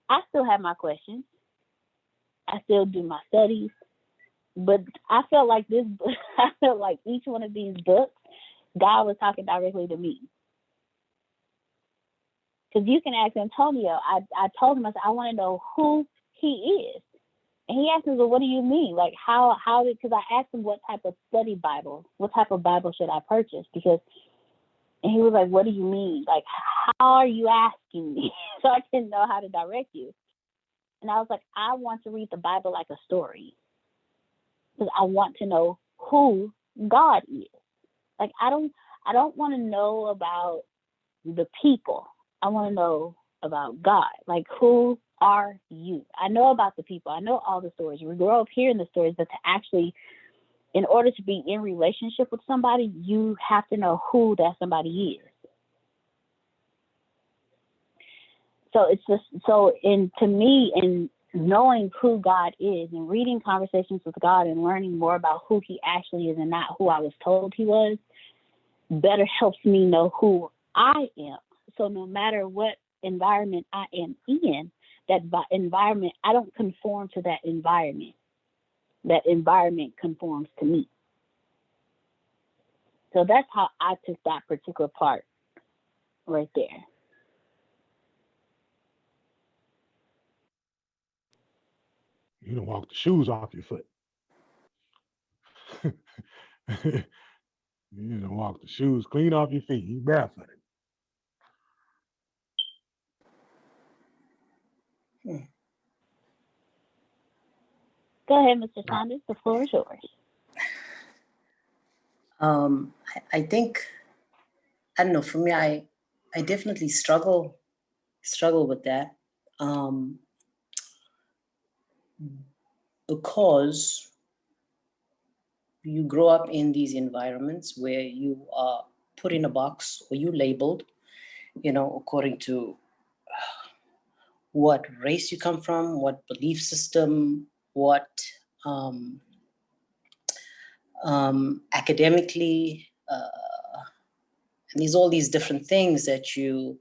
I still have my questions. I still do my studies. But I felt like each one of these books, God was talking directly to me. Because you can ask Antonio. I told him, I said, I want to know who he is. And he asked me, well, what do you mean? Like, because I asked him what type of study Bible, what type of Bible should I purchase? And he was like, what do you mean? Like, how are you asking me? So I didn't know how to direct you. And I was like, I want to read the Bible like a story. Because I want to know who God is. Like, I don't want to know about the people. I want to know about God. Like, who are you? I know about the people. I know all the stories. We grow up hearing the stories, but to actually, in order to be in relationship with somebody, you have to know who that somebody is. So it's just to me, in knowing who God is and reading Conversations with God and learning more about who he actually is and not who I was told he was, better helps me know who I am. So no matter what environment I am in, that environment, I don't conform to that environment. That environment conforms to me. So that's how I took that particular part right there. You don't walk the shoes off your foot. You don't walk the shoes clean off your feet. You barefooted. Go ahead, Mr. Saunders. The floor is yours. I think, I don't know, for me, I definitely struggle with that. Because you grow up in these environments where you are put in a box or you labeled, according to what race you come from, what belief system, what academically, and all these different things that you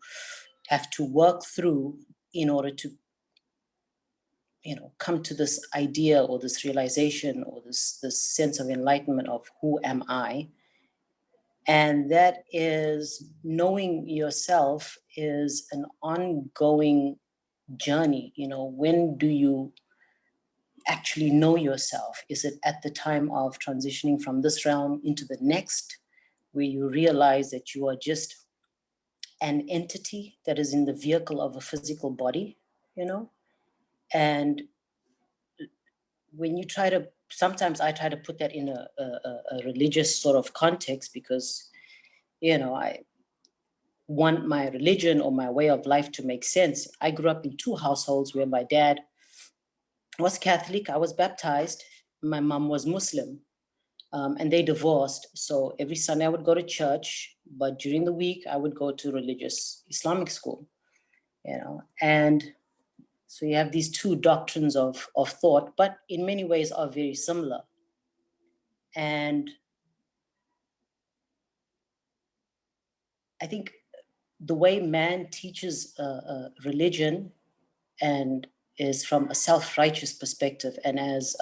have to work through in order to, come to this idea or this realization or this sense of enlightenment of who am I. And that is, knowing yourself is an ongoing journey. When do you actually know yourself? Is it at the time of transitioning from this realm into the next, where you realize that you are just an entity that is in the vehicle of a physical body, And when you sometimes I try to put that in a religious sort of context, because, I want my religion or my way of life to make sense. I grew up in two households where my dad was Catholic, I was baptized, my mom was Muslim, and they divorced. So every Sunday I would go to church, but during the week I would go to religious Islamic school, and so you have these two doctrines of thought, but in many ways are very similar. And I think the way man teaches religion and is from a self-righteous perspective. And as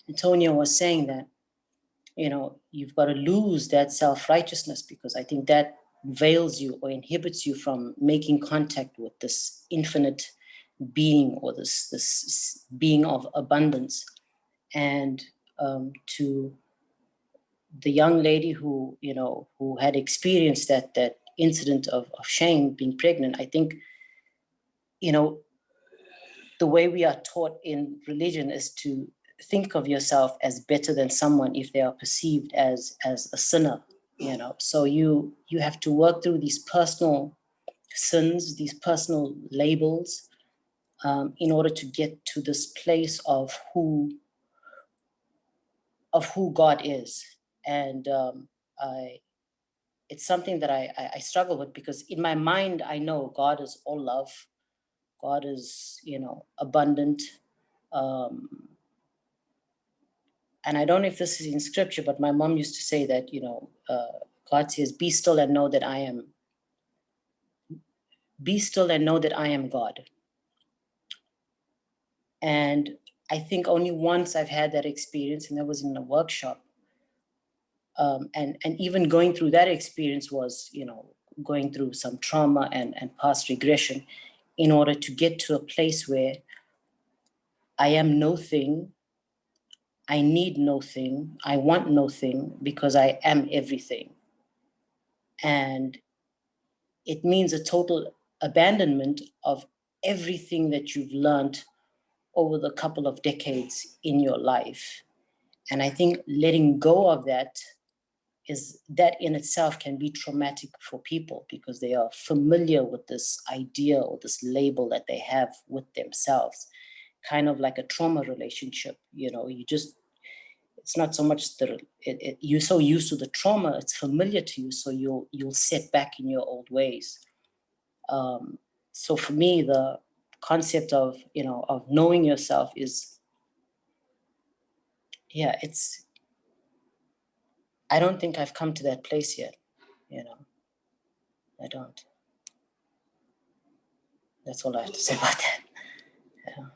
Antonio was saying, that, you've got to lose that self-righteousness, because I think that veils you or inhibits you from making contact with this infinite being, or this being of abundance. And to the young lady who had experienced that incident of shame, being pregnant, I think, the way we are taught in religion is to think of yourself as better than someone if they are perceived as a sinner. So you have to work through these personal sins, these personal labels, in order to get to this place of who God is. And it's something that I struggle with, because in my mind, I know God is all love. God is, abundant. And I don't know if this is in scripture, but my mom used to say that, God says, be still and know that I am God. And I think only once I've had that experience, and that was in a workshop. And even going through that experience was, going through some trauma and past regression, in order to get to a place where I am nothing, I need nothing, I want nothing, because I am everything. And it means a total abandonment of everything that you've learned over the couple of decades in your life. And I think letting go of that in itself can be traumatic for people, because they are familiar with this idea or this label that they have with themselves, kind of like a trauma relationship. It's not so much you're so used to the trauma, it's familiar to you, so you'll set back in your old ways. So for me, the concept of knowing yourself is, I don't think I've come to that place yet. I don't. That's all I have to say about that. Yeah.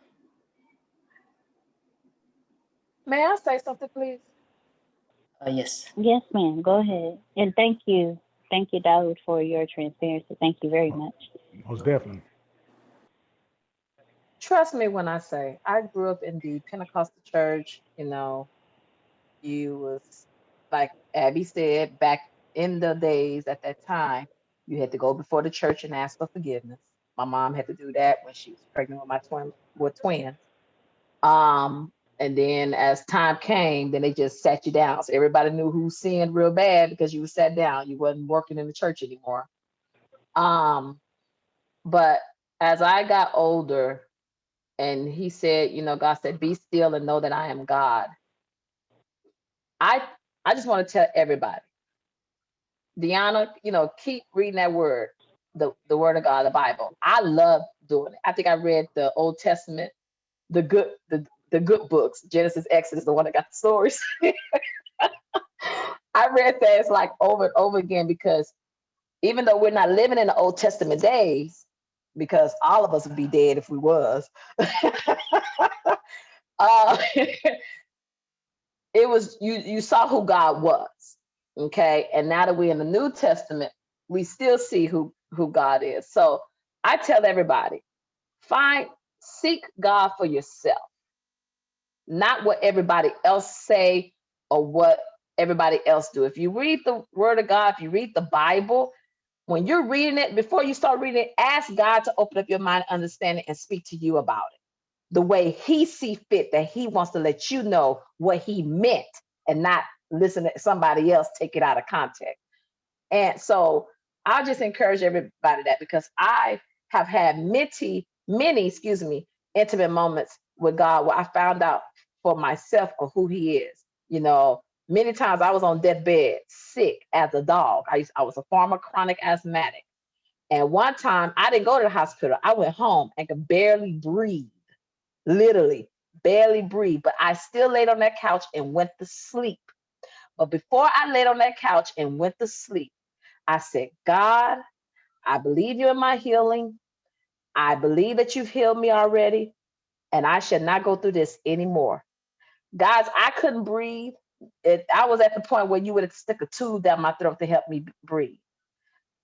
May I say something, please? Yes. Yes, ma'am. Go ahead. And thank you, Dawood, for your transparency. Thank you very much. Most definitely. Trust me when I say I grew up in the Pentecostal church. You was, like Abby said, back in the days at that time, you had to go before the church and ask for forgiveness. My mom had to do that when she was pregnant with twins. And then as time came, then they just sat you down. So everybody knew who sinned real bad because you were sat down. You wasn't working in the church anymore. But as I got older, and he said, God said, be still and know that I am God. I just want to tell everybody, Deanna, keep reading that word, the word of God, the Bible. I love doing it. I think I read the Old Testament, the good books, Genesis, Exodus, the one that got the stories. I read that it's like over and over again, because even though we're not living in the Old Testament days, because all of us would be dead if we was, it was you saw who God was. Okay. And now that we're in the New Testament, we still see who God is. So I tell everybody, seek God for yourself, not what everybody else say or what everybody else do. If you read the word of God, if you read the Bible, when you're reading it, before you start reading it, ask God to open up your mind, understand it, and speak to you about it the way he see fit, that he wants to let you know what he meant, and not listen to somebody else take it out of context. And so I'll just encourage everybody that, because I have had many, intimate moments with God where I found out for myself of who he is. Many times I was on deathbed, sick as a dog. I was a former chronic asthmatic. And one time I didn't go to the hospital. I went home and could barely breathe, literally barely breathe. But I still laid on that couch and went to sleep. But before I laid on that couch and went to sleep, I said, God, I believe you in my healing. I believe that you've healed me already, and I should not go through this anymore. Guys, I couldn't breathe. I was at the point where you would stick a tube down my throat to help me breathe.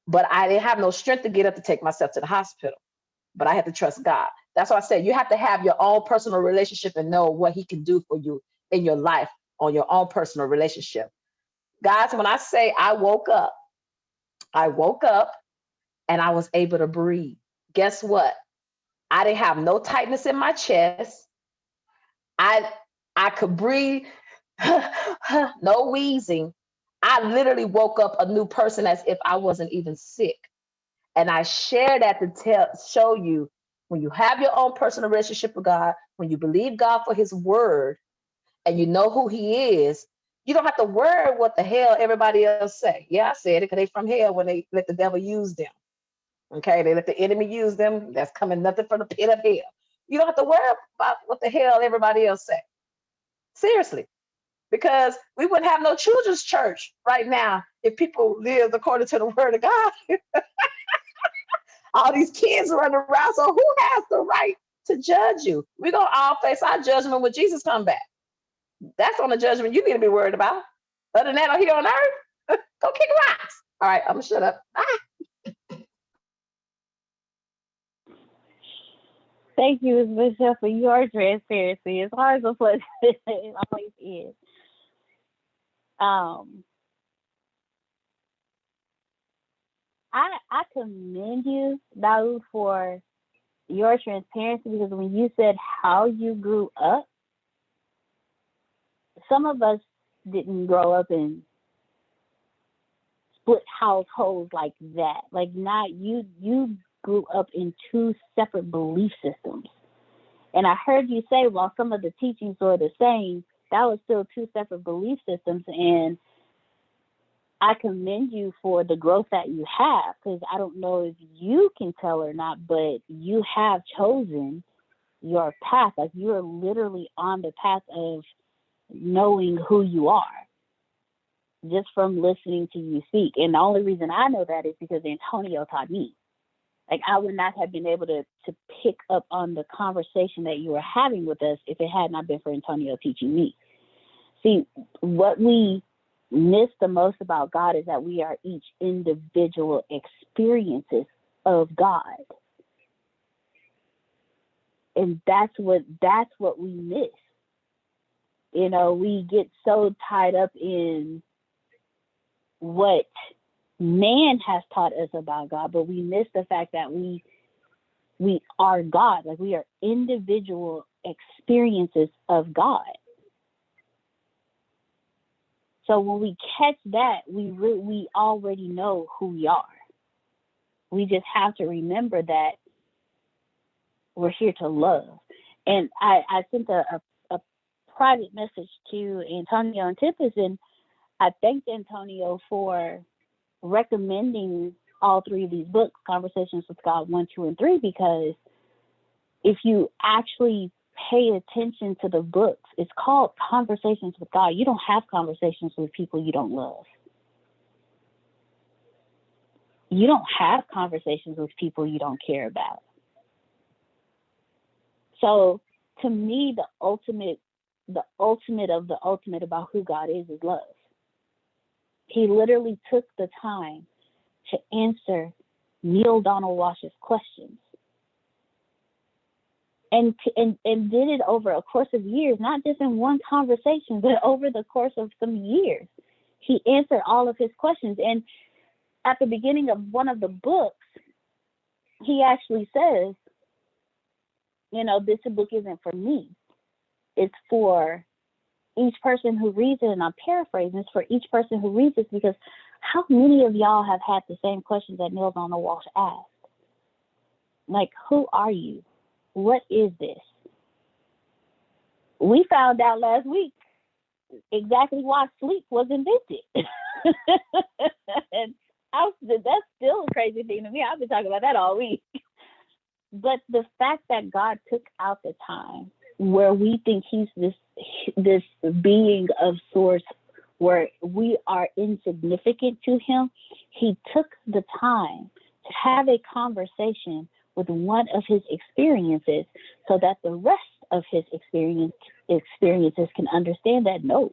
But I didn't have no strength to get up to take myself to the hospital. But I had to trust God. That's why I said you have to have your own personal relationship and know what he can do for you in your life on your own personal relationship. Guys, when I say I woke up and I was able to breathe. Guess what? I didn't have no tightness in my chest. I could breathe, no wheezing. I literally woke up a new person as if I wasn't even sick. And I share that to show you, when you have your own personal relationship with God, when you believe God for his word, and you know who he is, you don't have to worry what the hell everybody else say. Yeah, I said it because they from hell when they let the devil use them. Okay, they let the enemy use them. That's coming nothing from the pit of hell. You don't have to worry about what the hell everybody else say. Seriously, because we wouldn't have no children's church right now if people lived according to the word of God. All these kids running around. So who has the right to judge you? We're going to all face our judgment when Jesus comes back. That's on the judgment you need to be worried about. Other than that, here on earth, go kick rocks. All right, I'm going to shut up. Bye. Thank you, Ms. Michelle, for your transparency. It's hard to put. It always is. I commend you, Daoud, for your transparency, because when you said how you grew up, some of us didn't grow up in split households like that. Like, not you grew up in two separate belief systems. And I heard you say, while some of the teachings were the same, that was still two separate belief systems. And I commend you for the growth that you have, because I don't know if you can tell or not, but you have chosen your path. Like, you are literally on the path of knowing who you are just from listening to you speak. And the only reason I know that is because Antonio taught me. Like, I would not have been able to pick up on the conversation that you were having with us if it had not been for Antonio teaching me. See, what we miss the most about God is that we are each individual experiences of God. And that's what we miss. We get so tied up in what man has taught us about God, but we miss the fact that we are God. Like, we are individual experiences of God. So when we catch that, we already know who we are. We just have to remember that we're here to love. And I sent a private message to Antonio and Tippis, and I thanked Antonio for recommending all three of these books, Conversations with God 1, 2, and 3, because if you actually pay attention to the books, it's called Conversations with God. You don't have conversations with people you don't love. You don't have conversations with people you don't care about. So to me, the ultimate of the ultimate about who God is love. He literally took the time to answer Neil Donald Walsh's questions. And did it over a course of years, not just in one conversation, but over the course of some years. He answered all of his questions. And at the beginning of one of the books, he actually says, this book isn't for me. It's for each person who reads it, and I'm paraphrasing, it's for each person who reads this, because how many of y'all have had the same questions that Neil Donald Walsh asked? Like, who are you? What is this? We found out last week exactly why sleep was invented. And that's still a crazy thing to me. I've been talking about that all week. But the fact that God took out the time where we think he's this being of source where we are insignificant to him, he took the time to have a conversation with one of his experiences so that the rest of his experiences can understand that, no,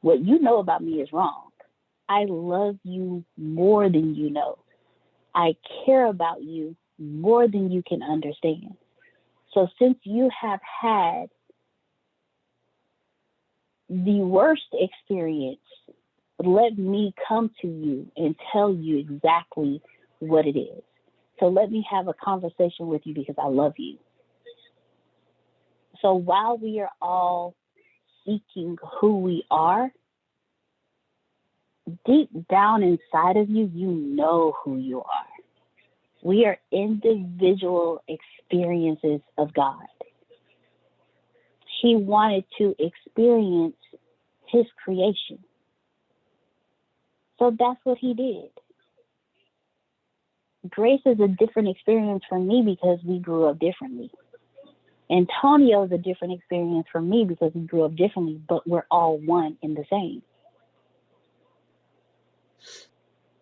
what you know about me is wrong. I love you more than you know. I care about you more than you can understand. So since you have had the worst experience, let me come to you and tell you exactly what it is. So let me have a conversation with you because I love you. So while we are all seeking who we are, deep down inside of you, you know who you are. We are individual experiences of God. He wanted to experience his creation. So that's what he did. Grace is a different experience for me because we grew up differently. Antonio is a different experience for me because we grew up differently, but we're all one in the same.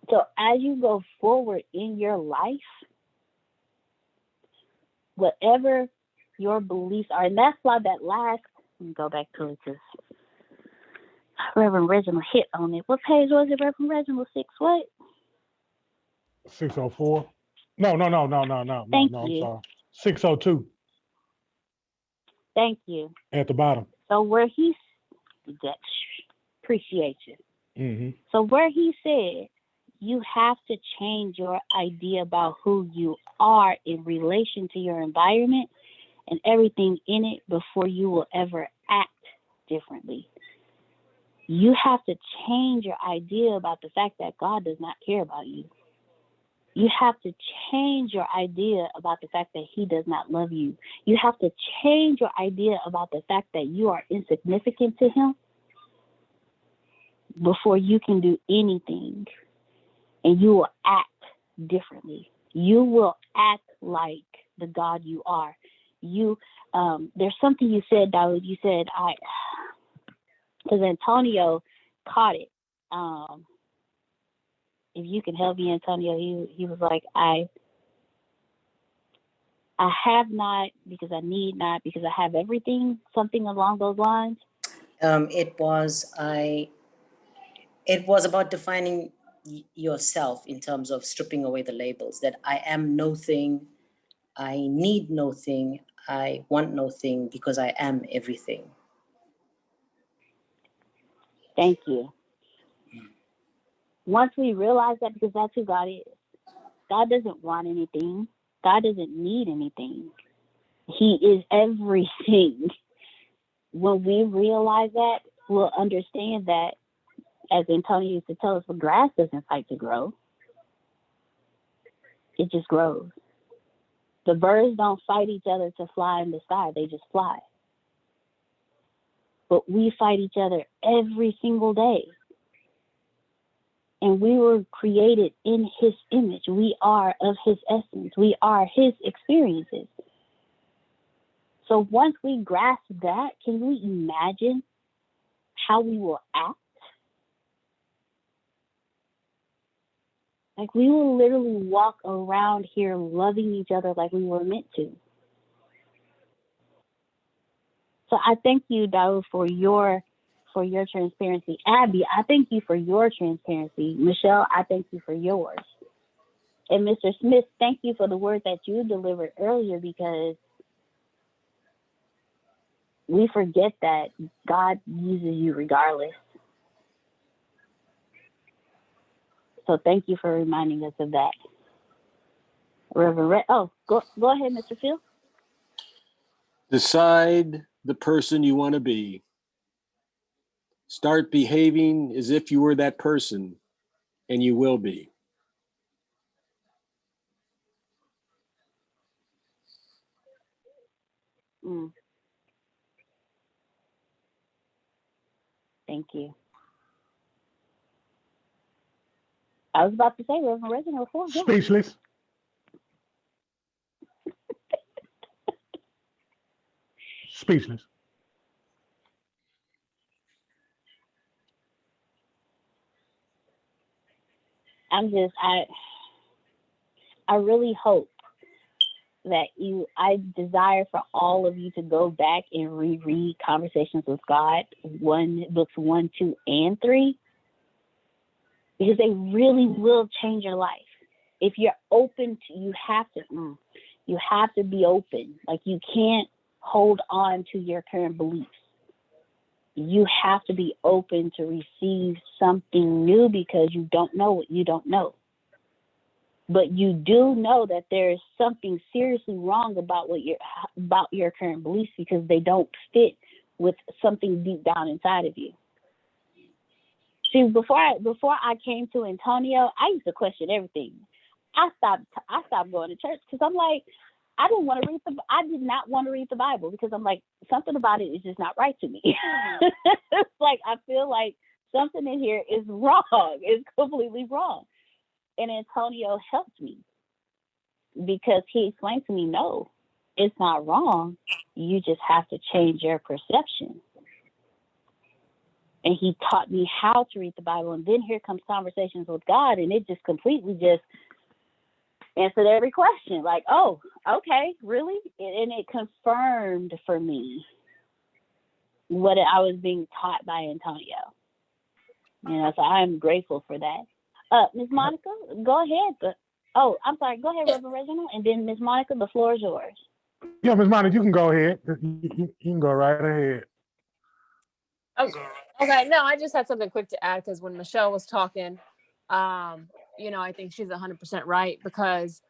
So as you go forward in your life, whatever your beliefs are, and that's why that last, let me go back to it because Reverend Reginald hit on it. What page was it, Reverend Reginald? 6 what? 604. No. Thank I'm you. sorry. 602 Thank you. at the bottom. So where he, appreciate you. Mm-hmm. So where he said, you have to change your idea about who you are in relation to your environment and everything in it before you will ever act differently. You have to change your idea about the fact that God does not care about you. You have to change your idea about the fact that he does not love you. You have to change your idea about the fact that you are insignificant to him before you can do anything. And you will act differently. You will act like the God you are. There's something you said, Dawood. You said, because Antonio caught it. If you can help me, Antonio, he was like, I have not because I need not because I have everything, something along those lines. It was about defining yourself in terms of stripping away the labels that I am no thing, I need no thing, I want no thing because I am everything. Thank you. Once we realize that, because that's who God is. God doesn't want anything. God doesn't need anything. He is everything. When we realize that, we'll understand that, as Antonio used to tell us, the grass doesn't fight to grow. It just grows. The birds don't fight each other to fly in the sky. They just fly. But we fight each other every single day. And we were created in his image. We are of his essence. We are his experiences. So once we grasp that, can we imagine how we will act? Like, we will literally walk around here loving each other like we were meant to. So I thank you, Daoud, for your transparency. Abby, I thank you for your transparency. Michelle, I thank you for yours. And Mr. Smith, thank you for the word that you delivered earlier, because we forget that God uses you regardless. So thank you for reminding us of that. Reverend, go ahead, Mr. Phil. Decide the person you want to be. Start behaving as if you were that person, and you will be. Thank you. I was about to say Reverend Reginald before. Yeah. Speechless. Speechless. I really hope that I desire for all of you to go back and reread Conversations with God, books 1, 2, and 3, because they really will change your life. If you're open to, you have to be open. Like, you can't hold on to your current beliefs. You have to be open to receive something new, because you don't know what you don't know. But you do know that there is something seriously wrong about your current beliefs, because they don't fit with something deep down inside of you. See, before I came to Antonio, I used to question everything. I stopped going to church because I'm like, I did not want to read the Bible, because I'm like, something about it is just not right to me. It's like, I feel like something in here is wrong. It's completely wrong. And Antonio helped me, because he explained to me, no, it's not wrong. You just have to change your perception. And he taught me how to read the Bible. And then here comes Conversations with God, and it just completely just answered every question. Like, oh, okay, really? And it confirmed for me what I was being taught by Antonio. So I'm grateful for that. Ms. Monica, go ahead. I'm sorry. Go ahead, Reverend Reginald, and then Ms. Monica, the floor is yours. Yeah, Ms. Monica, you can go ahead. You can go right ahead. Okay. No, I just had something quick to add, because when Michelle was talking, I think she's 100% right, because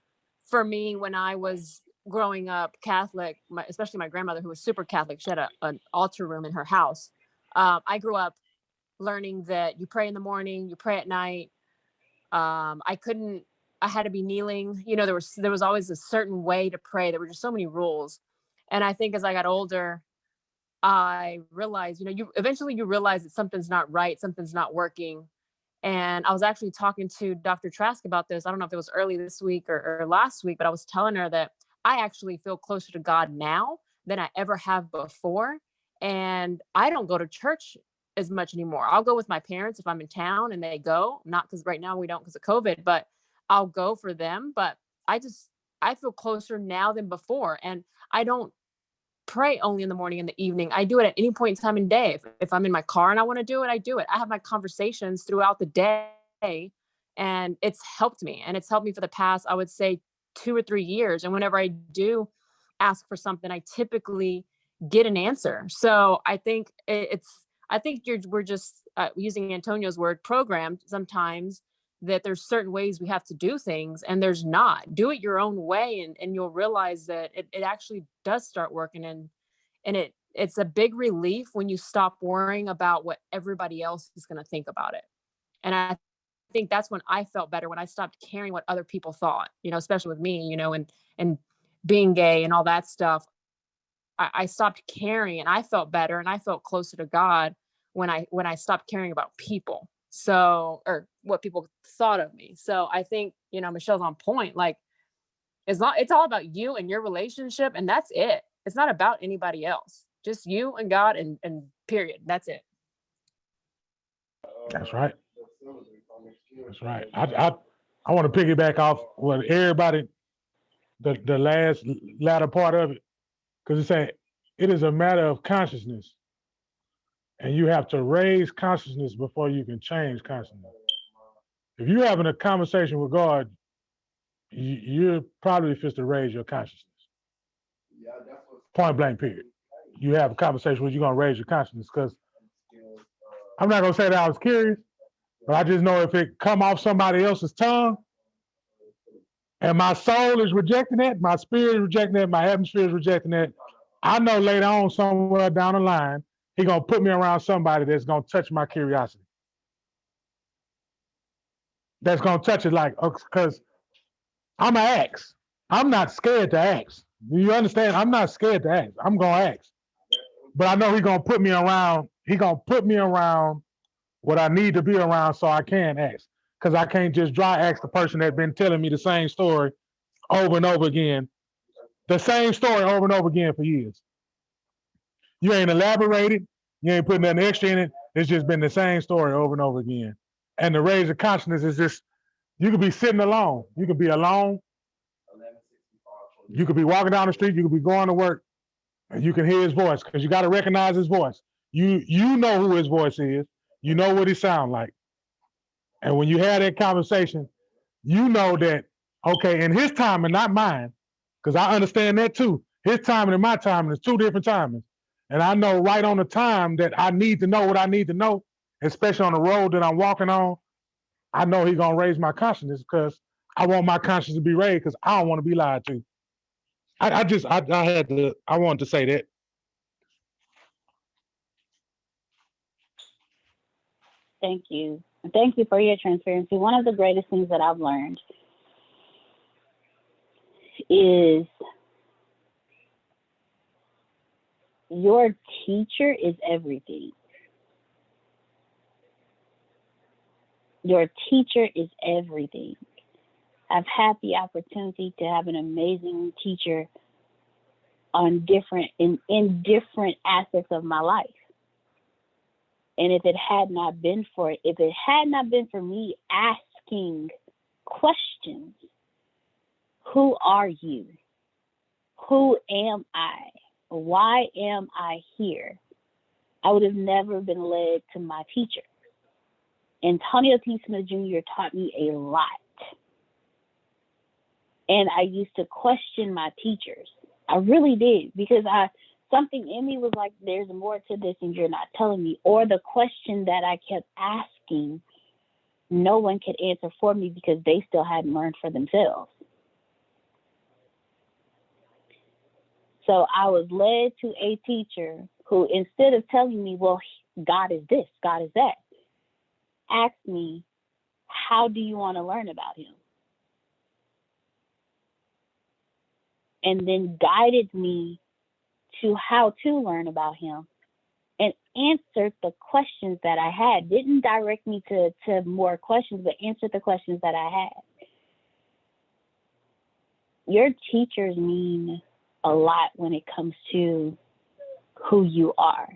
for me, when I was growing up Catholic, especially my grandmother, who was super Catholic, she had an altar room in her house. I grew up learning that you pray in the morning, you pray at night. I had to be kneeling. There was always a certain way to pray. There were just so many rules. And I think as I got older, I realized, you eventually realize that something's not right, something's not working. And I was actually talking to Dr. Trask about this. I don't know if it was early this week or last week, but I was telling her that I actually feel closer to God now than I ever have before. And I don't go to church as much anymore. I'll go with my parents if I'm in town and they go, not because right now we don't because of COVID, but I'll go for them. But I feel closer now than before. And I don't pray only in the morning and the evening. I do it at any point in time in day. If I'm in my car and I want to do it, I do it. I have my conversations throughout the day, and it's helped me. And it's helped me for the past, I would say, 2 or 3 years. And whenever I do ask for something, I typically get an answer. So I think we're just using Antonio's word, programmed sometimes, that there's certain ways we have to do things, and there's not. Do it your own way, and you'll realize that it actually does start working. And it's a big relief when you stop worrying about what everybody else is going to think about it. And I think that's when I felt better, when I stopped caring what other people thought, especially with me, and being gay and all that stuff. I stopped caring, and I felt better, and I felt closer to God when I stopped caring about people. So, or what people thought of me. So I think, you know, Michelle's on point. Like, it's all about you and your relationship, and that's it. It's not about anybody else. Just you and God, and period. That's it. That's right. That's right. I want to piggyback off what everybody, the last latter part of it, because it's saying it is a matter of consciousness, and you have to raise consciousness before you can change consciousness. If you're having a conversation with God, you're probably supposed to raise your consciousness. Point blank, period. You have a conversation where you're going to raise your consciousness, because I'm not going to say that I was curious, but I just know if it come off somebody else's tongue and my soul is rejecting that, my spirit is rejecting that, my atmosphere is rejecting that, I know later on somewhere down the line, he's going to put me around somebody that's going to touch my curiosity. That's going to touch it, like, because I'm going to ask. I'm not scared to ask. Do you understand? I'm not scared to ask. I'm going to ask. But I know he's going to put me around. He's going to put me around what I need to be around so I can ask. Because I can't just dry ask the person that's been telling me the same story over and over again. The same story over and over again for years. You ain't elaborated. You ain't putting nothing extra in it. It's just been the same story over and over again. And the raise of consciousness is just, you could be sitting alone. You could be alone. You could be walking down the street. You could be going to work. And you can hear his voice, because you got to recognize his voice. You know who his voice is. You know what he sounds like. And when you have that conversation, you know that, okay, in his time and not mine, because I understand that too. His timing and my timing is two different timings. And I know right on the time that I need to know what I need to know, especially on the road that I'm walking on. I know he's going to raise my consciousness, because I want my consciousness to be raised, because I don't want to be lied to. I wanted to say that. Thank you. Thank you for your transparency. One of the greatest things that I've learned is your teacher is everything. Your teacher is everything. I've had the opportunity to have an amazing teacher on in different aspects of my life. And if it had not been for me asking questions, who are you? Who am I? Why am I here? I would have never been led to my teacher. Antonio T. Smith Jr. taught me a lot. And I used to question my teachers. I really did, because something in me was like, there's more to this and you're not telling me. Or the question that I kept asking, no one could answer for me because they still hadn't learned for themselves. So I was led to a teacher who, instead of telling me, well, God is this, God is that, asked me, how do you want to learn about him? And then guided me to how to learn about him, and answered the questions that I had. Didn't direct me to more questions, but answered the questions that I had. Your teachers mean a lot when it comes to who you are.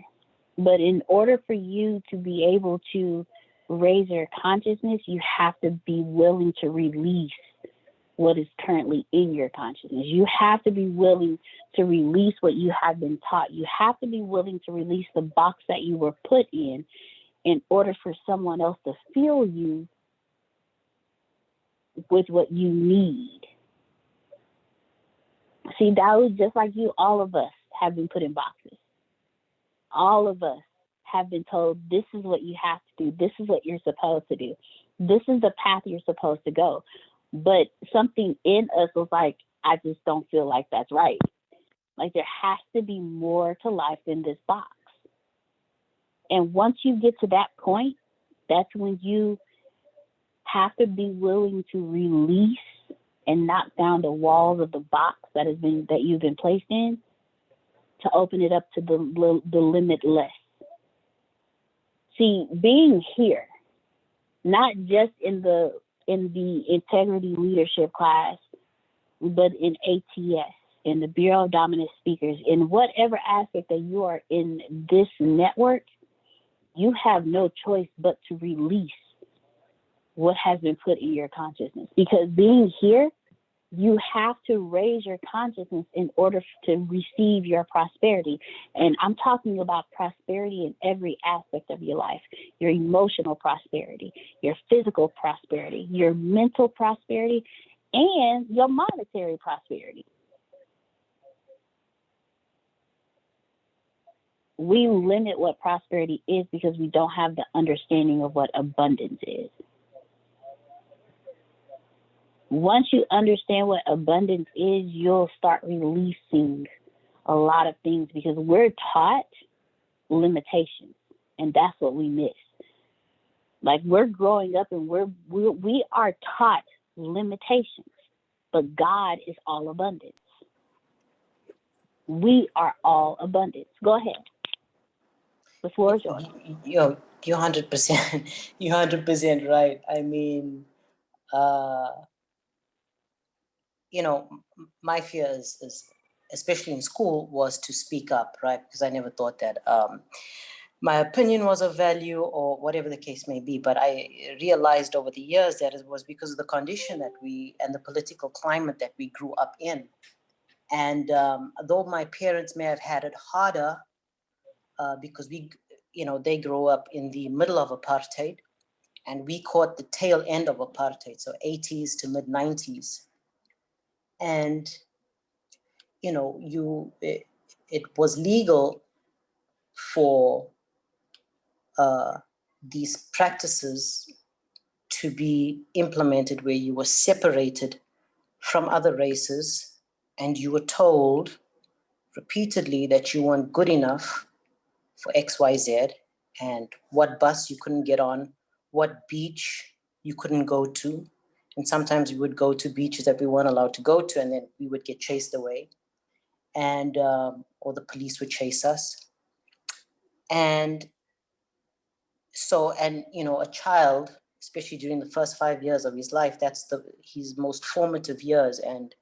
But in order for you to be able to raise your consciousness, you have to be willing to release what is currently in your consciousness. You have to be willing to release what you have been taught. You have to be willing to release the box that you were put in order for someone else to fill you with what you need. See, that was just like you. All of us have been put in boxes. All of us have been told, this is what you have to do. This is what you're supposed to do. This is the path you're supposed to go. But something in us was like, I just don't feel like that's right. Like, there has to be more to life than this box. And once you get to that point, that's when you have to be willing to release and knock down the walls of the box that you've been placed in, to open it up to the limitless. See, being here not just in the integrity leadership class, but in ATS, in the Bureau of Dominant Speakers, in whatever aspect that you are in this network, you have no choice but to release what has been put in your consciousness. Because being here, you have to raise your consciousness in order to receive your prosperity. And I'm talking about prosperity in every aspect of your life: your emotional prosperity, your physical prosperity, your mental prosperity, and your monetary prosperity. We limit what prosperity is because we don't have the understanding of what abundance is. Once you understand what abundance is, you'll start releasing a lot of things, because we're taught limitations, and that's what we miss. Like, we're growing up and we are taught limitations, but God is all abundance. We are all abundance. Go ahead. The floor is yours. You're 100%, you're 100% right. I mean, you know, my fear is, especially in school, was to speak up, right? Because I never thought that my opinion was of value, or whatever the case may be. But I realized over the years that it was because of the condition that and the political climate that we grew up in. And though my parents may have had it harder, because they grew up in the middle of apartheid, and we caught the tail end of apartheid, so 80s to mid 90s. And it was legal for these practices to be implemented, where you were separated from other races, and you were told repeatedly that you weren't good enough for XYZ, and what bus you couldn't get on, what beach you couldn't go to. And sometimes we would go to beaches that we weren't allowed to go to, and then we would get chased away, and or the police would chase us. And so, a child, especially during the first 5 years of his life, that's his most formative years. And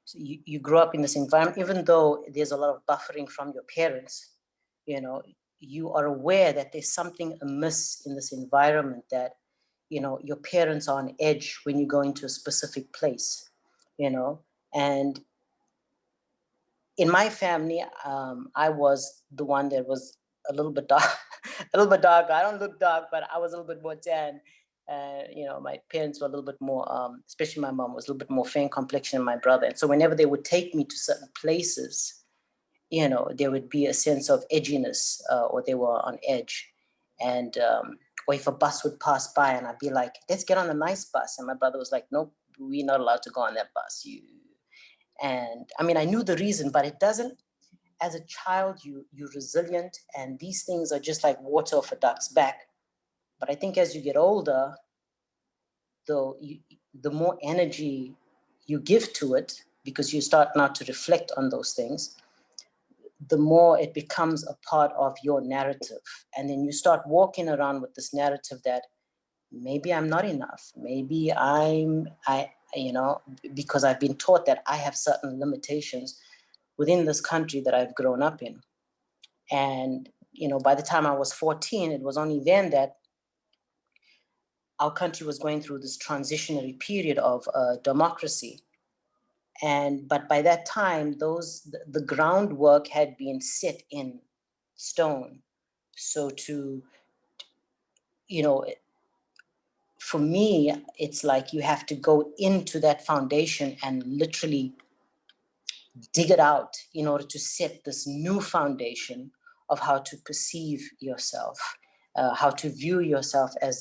so you grow up in this environment, even though there's a lot of buffering from your parents, you are aware that there's something amiss in this environment, that, your parents are on edge when you go into a specific place, and in my family, I was the one that was a little bit dark, a little bit dark. I don't look dark, but I was a little bit more tan. My parents were a little bit more, especially my mom was a little bit more fair in complexion than my brother. And so whenever they would take me to certain places, there would be a sense of edginess, or they were on edge. And or if a bus would pass by, and I'd be like, let's get on a nice bus. And my brother was like, nope, we're not allowed to go on that bus. And I mean, I knew the reason, but it doesn't. As a child, you're resilient, and these things are just like water off a duck's back. But I think as you get older, the more energy you give to it, because you start now to reflect on those things, the more it becomes a part of your narrative. And then you start walking around with this narrative that maybe I'm not enough. Maybe because I've been taught that I have certain limitations within this country that I've grown up in. And, by the time I was 14, it was only then that our country was going through this transitionary period of democracy. But by that time, the groundwork had been set in stone. So for me, it's like you have to go into that foundation and literally dig it out in order to set this new foundation of how to perceive yourself, how to view yourself as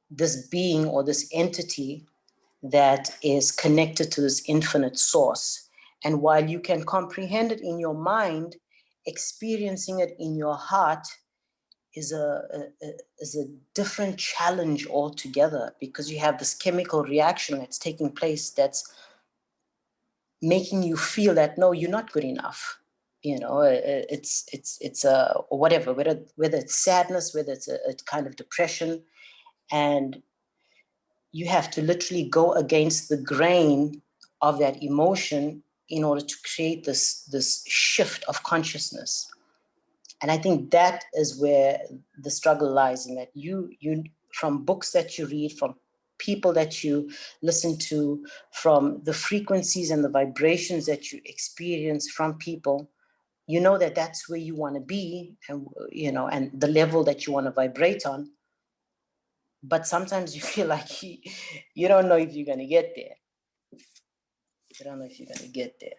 this being or this entity that is connected to this infinite source. And while you can comprehend it in your mind, experiencing it in your heart is a different challenge altogether, because you have this chemical reaction that's taking place that's making you feel that, no, you're not good enough. it's a whatever, whether it's sadness, whether it's a kind of depression, and you have to literally go against the grain of that emotion in order to create this shift of consciousness. And I think that is where the struggle lies, in that you from books that you read, from people that you listen to, from the frequencies and the vibrations that you experience from people, you know that that's where you want to be, and and the level that you want to vibrate on. But sometimes you feel like you don't know if you're going to get there. You don't know if you're going to get there.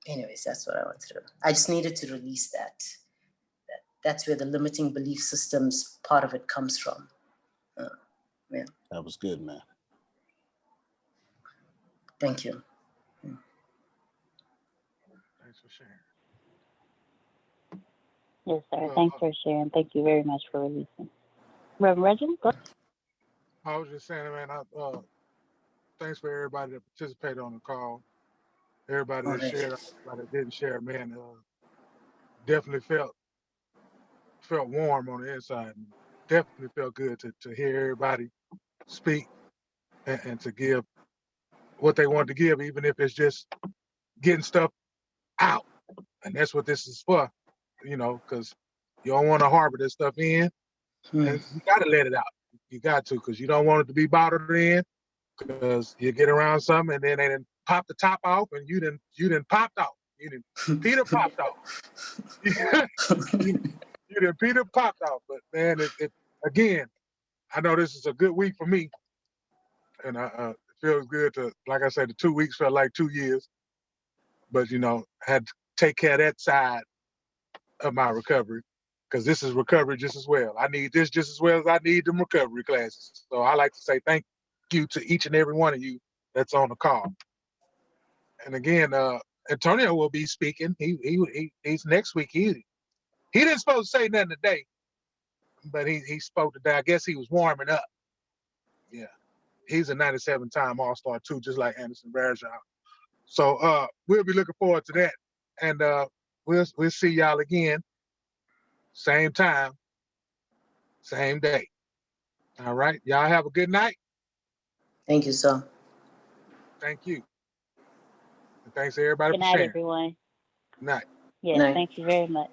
Anyways, that's what I wanted to do. I just needed to release that. That's where the limiting belief systems part of it comes from. Yeah. That was good, man. Thank you. Thanks for sharing. Yes, sir. Thanks for sharing. Thank you very much for releasing. Reverend Reginald, go. I was just saying, man, thanks for everybody that participated on the call. Everybody that shared, everybody that didn't share, man, definitely felt warm on the inside. Definitely felt good to hear everybody speak and to give what they want to give, even if it's just getting stuff out. And that's what this is for, because you don't want to harbor this stuff in, and you got to let it out. You got to, because you don't want it to be bottled in, because you get around something and then they didn't pop the top off and you didn't popped off. You didn't Peter popped off. you didn't Peter popped off. But man, it again, I know this is a good week for me. And it feels good to, like I said, the 2 weeks felt like 2 years. But had to take care of that side of my recovery, because this is recovery just as well. I need this just as well as I need them recovery classes. So I like to say thank you to each and every one of you that's on the call. And again, Antonio will be speaking. He's next week. He didn't supposed to say nothing today, but he spoke today. I guess he was warming up. Yeah, he's a 97-time All-Star too, just like Anderson Varejao. So we'll be looking forward to that, and we'll see y'all again, same time, same day. All right, y'all have a good night. Thank you, sir. Thank you. And thanks to everybody Good for night, sharing. everyone. Good night. Yes, thank you very much.